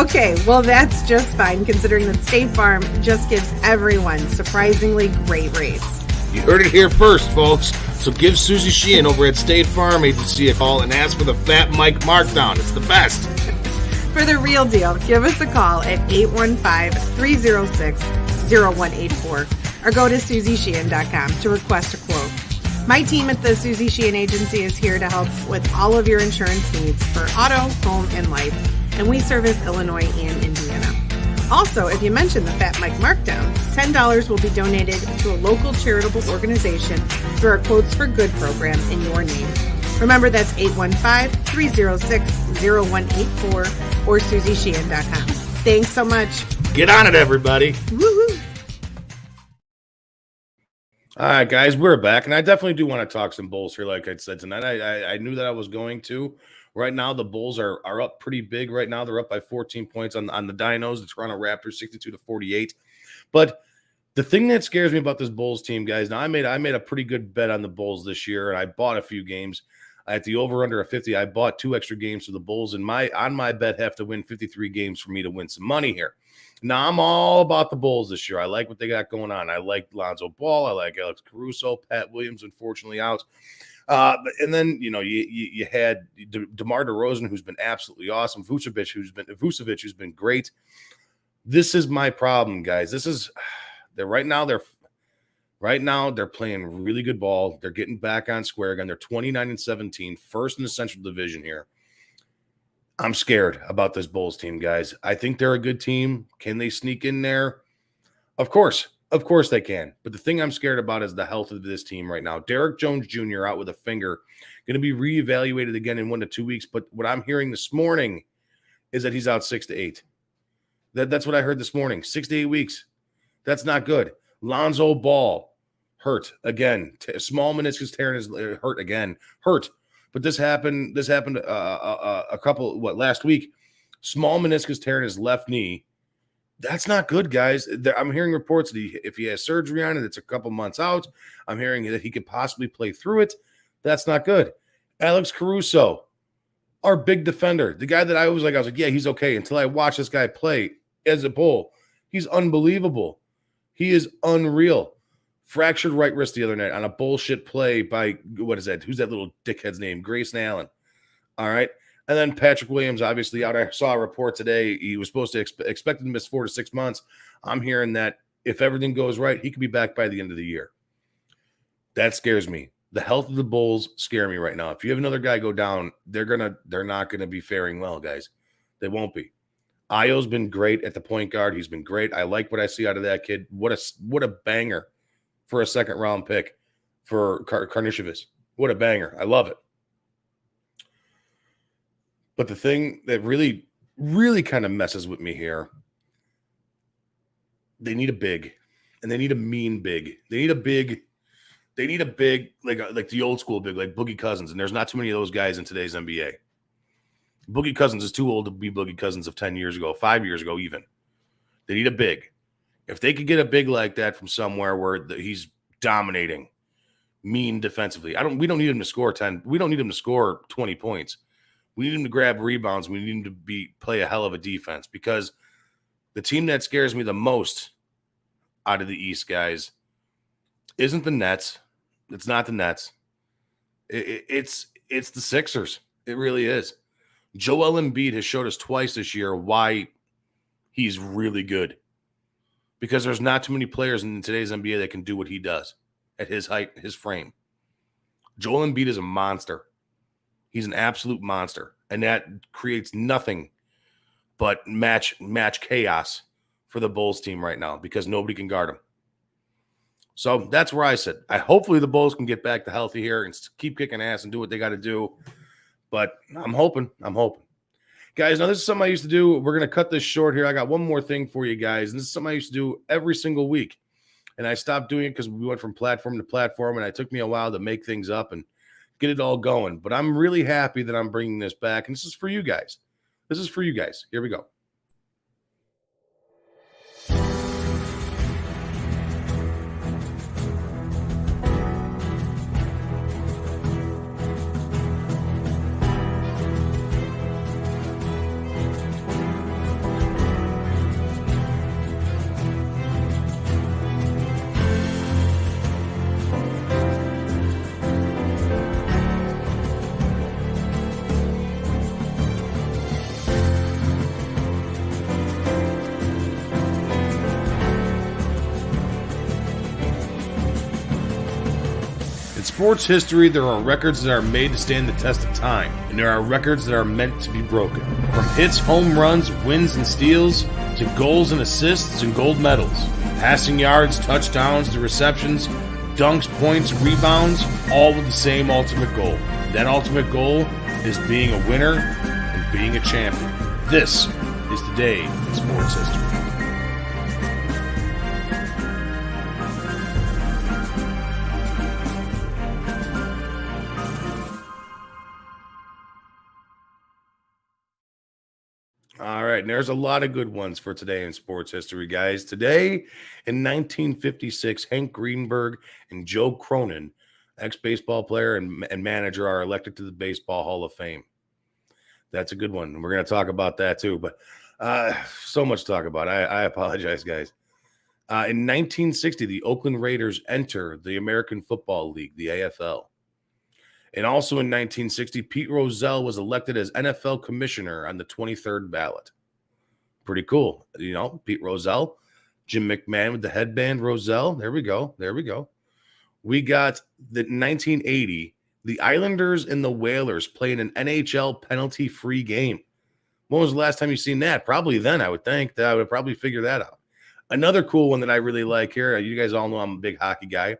Okay, well, that's just fine, considering that State Farm just gives everyone surprisingly great rates. You heard it here first, folks. So give Susie Sheehan over at State Farm Agency a call and ask for the Fat Mike markdown. It's the best. For the real deal, give us a call at 815-306-0184 or go to SusieSheehan.com to request a quote. My team at the Susie Sheehan Agency is here to help with all of your insurance needs for auto, home, and life, and we service Illinois and Indiana. Also, if you mention the Fat Mike markdown, $10 will be donated to a local charitable organization through our Quotes for Good program in your name. Remember, that's 815-306-0184 or SusieSheehan.com. Thanks so much. Get on it, everybody. Woo-hoo. All right, guys, we're back, and I definitely do want to talk some Bulls here, like I said tonight. I knew that I was going to. Right now, the Bulls are up pretty big right now. They're up by 14 points on the Dinos, the Toronto Raptors, 62-48. But the thing that scares me about this Bulls team, guys, now I made a pretty good bet on the Bulls this year, and I bought a few games. At the over-under of 50, I bought 2 extra games for the Bulls, and on my bet have to win 53 games for me to win some money here. Now, I'm all about the Bulls this year. I like what they got going on. I like Lonzo Ball. I like Alex Caruso. Pat Williams, unfortunately, out. And then, you had DeMar DeRozan, who's been absolutely awesome. Vucevic, who's been great. This is my problem, guys. Right now they're playing really good ball. They're getting back on square again. They're 29-17, first in the Central Division here. I'm scared about this Bulls team, guys. I think they're a good team. Can they sneak in there? Of course they can. But the thing I'm scared about is the health of this team right now. Derek Jones Jr. out with a finger, going to be reevaluated again in 1 to 2 weeks. But what I'm hearing this morning is that he's out 6 to 8. That's what I heard this morning. 6 to 8 weeks. That's not good. Lonzo Ball hurt again. Small meniscus tearing is hurt again. But this happened last week. Small meniscus tearing his left knee. That's not good, guys. I'm hearing reports that if he has surgery on it, it's a couple months out. I'm hearing that he could possibly play through it. That's not good. Alex Caruso, our big defender, the guy that I was like, yeah, he's okay, until I watch this guy play as a Bull. He's unbelievable. He is unreal. Fractured right wrist the other night on a bullshit play by, what is that? Who's that little dickhead's name? Grayson Allen. All right. And then Patrick Williams, obviously out. I saw a report today. He was supposed to expected to miss 4 to 6 months. I'm hearing that if everything goes right, he could be back by the end of the year. That scares me. The health of the Bulls scare me right now. If you have another guy go down, they're not gonna be faring well, guys. They won't be. Ayo's been great at the point guard. He's been great. I like what I see out of that kid. What a banger for a second-round pick for Karnisovas. What a banger. I love it. But the thing that really, really kind of messes with me here, they need a big, and they need a mean big. They need a big like the old school big, like Boogie Cousins, and there's not too many of those guys in today's NBA. Boogie Cousins is too old to be Boogie Cousins of 10 years ago, 5 years ago even. They need a big. If they could get a big like that from somewhere where he's dominating, mean defensively, we don't need him to score 10. We don't need him to score 20 points. We need him to grab rebounds. We need him to play a hell of a defense, because the team that scares me the most out of the East, guys, isn't the Nets. It's not the Nets. It's the Sixers. It really is. Joel Embiid has showed us twice this year why he's really good. Because there's not too many players in today's NBA that can do what he does at his height, his frame. Joel Embiid is a monster. He's an absolute monster. And that creates nothing but match chaos for the Bulls team right now, because nobody can guard him. So that's where I sit. Hopefully the Bulls can get back to healthy here and keep kicking ass and do what they got to do. But I'm hoping. Guys, now this is something I used to do. We're going to cut this short here. I got one more thing for you guys. And this is something I used to do every single week. And I stopped doing it because we went from platform to platform, and it took me a while to make things up and get it all going. But I'm really happy that I'm bringing this back. And this is for you guys. Here we go. In sports history, there are records that are made to stand the test of time, and there are records that are meant to be broken. From hits, home runs, wins, and steals, to goals and assists and gold medals, passing yards, touchdowns, to receptions, dunks, points, rebounds, all with the same ultimate goal. That ultimate goal is being a winner and being a champion. This is the day in sports history. and there's a lot of good ones for today in sports history, guys. Today, in 1956, Hank Greenberg and Joe Cronin, ex-baseball player and manager, are elected to the Baseball Hall of Fame. That's a good one. We're going to talk about that too, but so much to talk about. I apologize, guys. In 1960, the Oakland Raiders enter the American Football League, the AFL. And also in 1960, Pete Rozelle was elected as NFL commissioner on the 23rd ballot. Pretty cool. You know, Pete Rozelle, Jim McMahon with the headband, Rozelle. There we go. We got the 1980, the Islanders and the Whalers playing an NHL penalty-free game. When was the last time you seen that? Probably then, I would think. That I would probably figure that out. Another cool one that I really like here, you guys all know I'm a big hockey guy.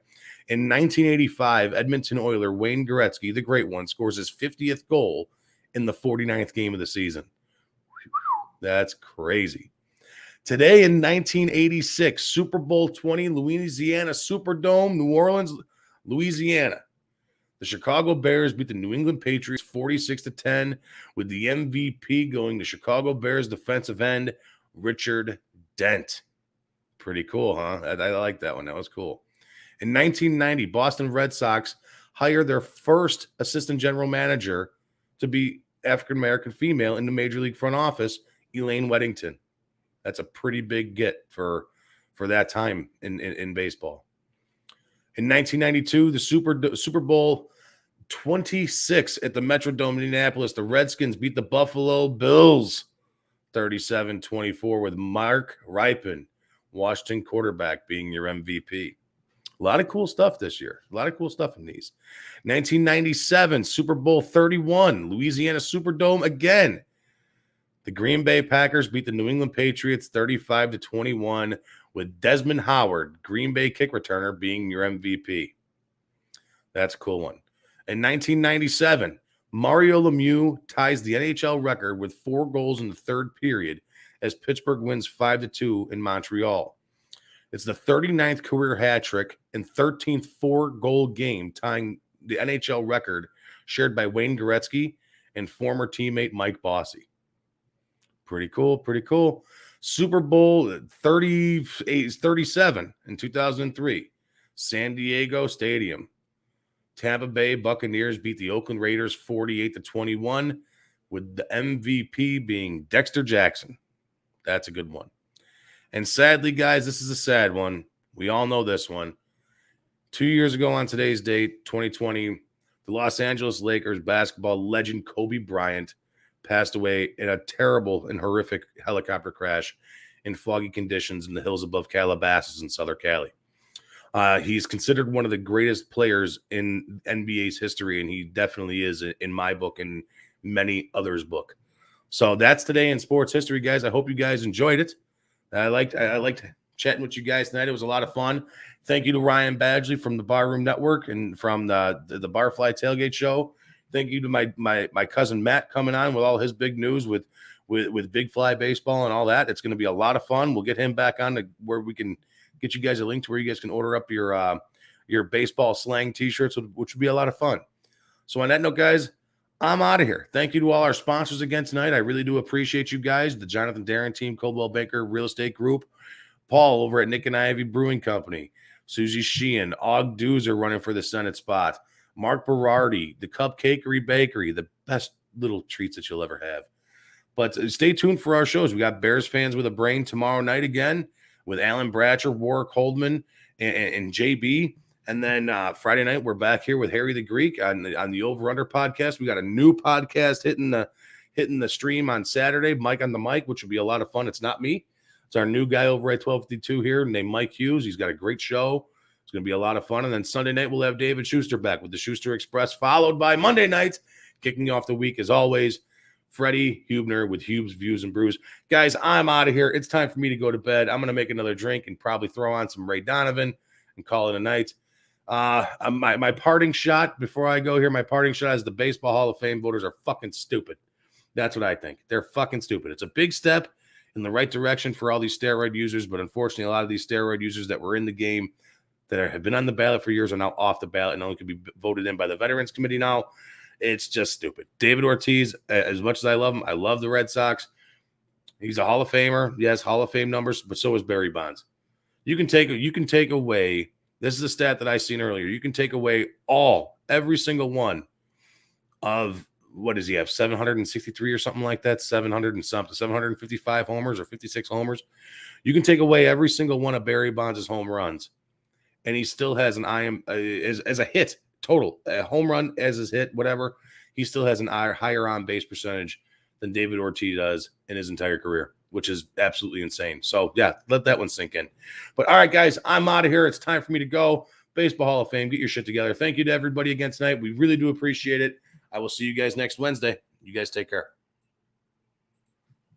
In 1985, Edmonton Oiler Wayne Gretzky, the great one, scores his 50th goal in the 49th game of the season. That's crazy. Today in 1986, Super Bowl 20, Louisiana Superdome, New Orleans, Louisiana. The Chicago Bears beat the New England Patriots 46-10, with the MVP going to Chicago Bears defensive end Richard Dent. Pretty cool, huh? I like that one. That was cool. In 1990, Boston Red Sox hired their first assistant general manager to be African-American female in the Major League front office, Elaine Weddington. That's a pretty big get for that time in baseball. In 1992, the Super Bowl 26 at the Metrodome in Indianapolis, the Redskins beat the Buffalo Bills 37-24 with Mark Rypien, Washington quarterback, being your MVP. A lot of cool stuff this year. A lot of cool stuff in these. 1997, Super Bowl 31, Louisiana Superdome again. The Green Bay Packers beat the New England Patriots 35-21 with Desmond Howard, Green Bay kick returner, being your MVP. That's a cool one. In 1997, Mario Lemieux ties the NHL record with 4 goals in the third period as Pittsburgh wins 5-2 in Montreal. It's the 39th career hat trick and 13th 4-goal game, tying the NHL record shared by Wayne Gretzky and former teammate Mike Bossy. Pretty cool. Super Bowl 37 in 2003, San Diego Stadium. Tampa Bay Buccaneers beat the Oakland Raiders 48-21, with the MVP being Dexter Jackson. That's a good one. And sadly, guys, this is a sad one. We all know this one. 2 years ago on today's date, 2020, the Los Angeles Lakers basketball legend Kobe Bryant passed away in a terrible and horrific helicopter crash in foggy conditions in the hills above Calabasas in Southern Cali. He's considered one of the greatest players in NBA's history, and he definitely is in my book and many others' book. So that's today in sports history, guys. I hope you guys enjoyed it. I liked chatting with you guys tonight. It was a lot of fun. Thank you to Ryan Badgley from the Barroom Network and from the Barfly Tailgate Show. Thank you to my cousin Matt coming on with all his big news with Big Fly Baseball and all that. It's going to be a lot of fun. We'll get him back on to where we can get you guys a link to where you guys can order up your baseball slang T-shirts, which would be a lot of fun. So on that note, guys, I'm out of here. Thank you to all our sponsors again tonight. I really do appreciate you guys. The Jonathan Darren team, Coldwell Banker Real Estate Group, Paul over at Nick and Ivy Brewing Company, Susie Sheehan, Og Doozer running for the Senate spot, Mark Berardi, the Cupcakery Bakery, the best little treats that you'll ever have. But stay tuned for our shows. We got Bears Fans with a Brain tomorrow night again with Alan Bratcher, Warwick Holdman, and JB. And then Friday night, we're back here with Harry the Greek on the Over Under podcast. We got a new podcast hitting the stream on Saturday, Mike on the Mic, which will be a lot of fun. It's not me. It's our new guy over at 1252 here named Mike Hughes. He's got a great show. It's going to be a lot of fun. And then Sunday night, we'll have David Schuster back with the Schuster Express, followed by Monday nights, kicking off the week as always, Freddie Hubner with Hube's Views and Brews. Guys, I'm out of here. It's time for me to go to bed. I'm going to make another drink and probably throw on some Ray Donovan and call it a night. My parting shot before I go here, my parting shot is the Baseball Hall of Fame voters are fucking stupid. That's what I think. They're fucking stupid. It's a big step in the right direction for all these steroid users, but unfortunately, a lot of these steroid users that were in the game that have been on the ballot for years are now off the ballot and only can be voted in by the Veterans Committee now. It's just stupid. David Ortiz, as much as I love him, I love the Red Sox. He's a Hall of Famer. Yes, Hall of Fame numbers, but so is Barry Bonds. You can take away. This is a stat that I seen earlier. You can take away every single one of, what does he have? 763 or something like that. 700 and something. 755 homers or 56 homers. You can take away every single one of Barry Bonds' home runs, and he still has an as a hit total, a home run as his hit, whatever. He still has an higher on base percentage than David Ortiz does in his entire career, which is absolutely insane. So, yeah, let that one sink in. But, all right, guys, I'm out of here. It's time for me to go. Baseball Hall of Fame, get your shit together. Thank you to everybody again tonight. We really do appreciate it. I will see you guys next Wednesday. You guys take care.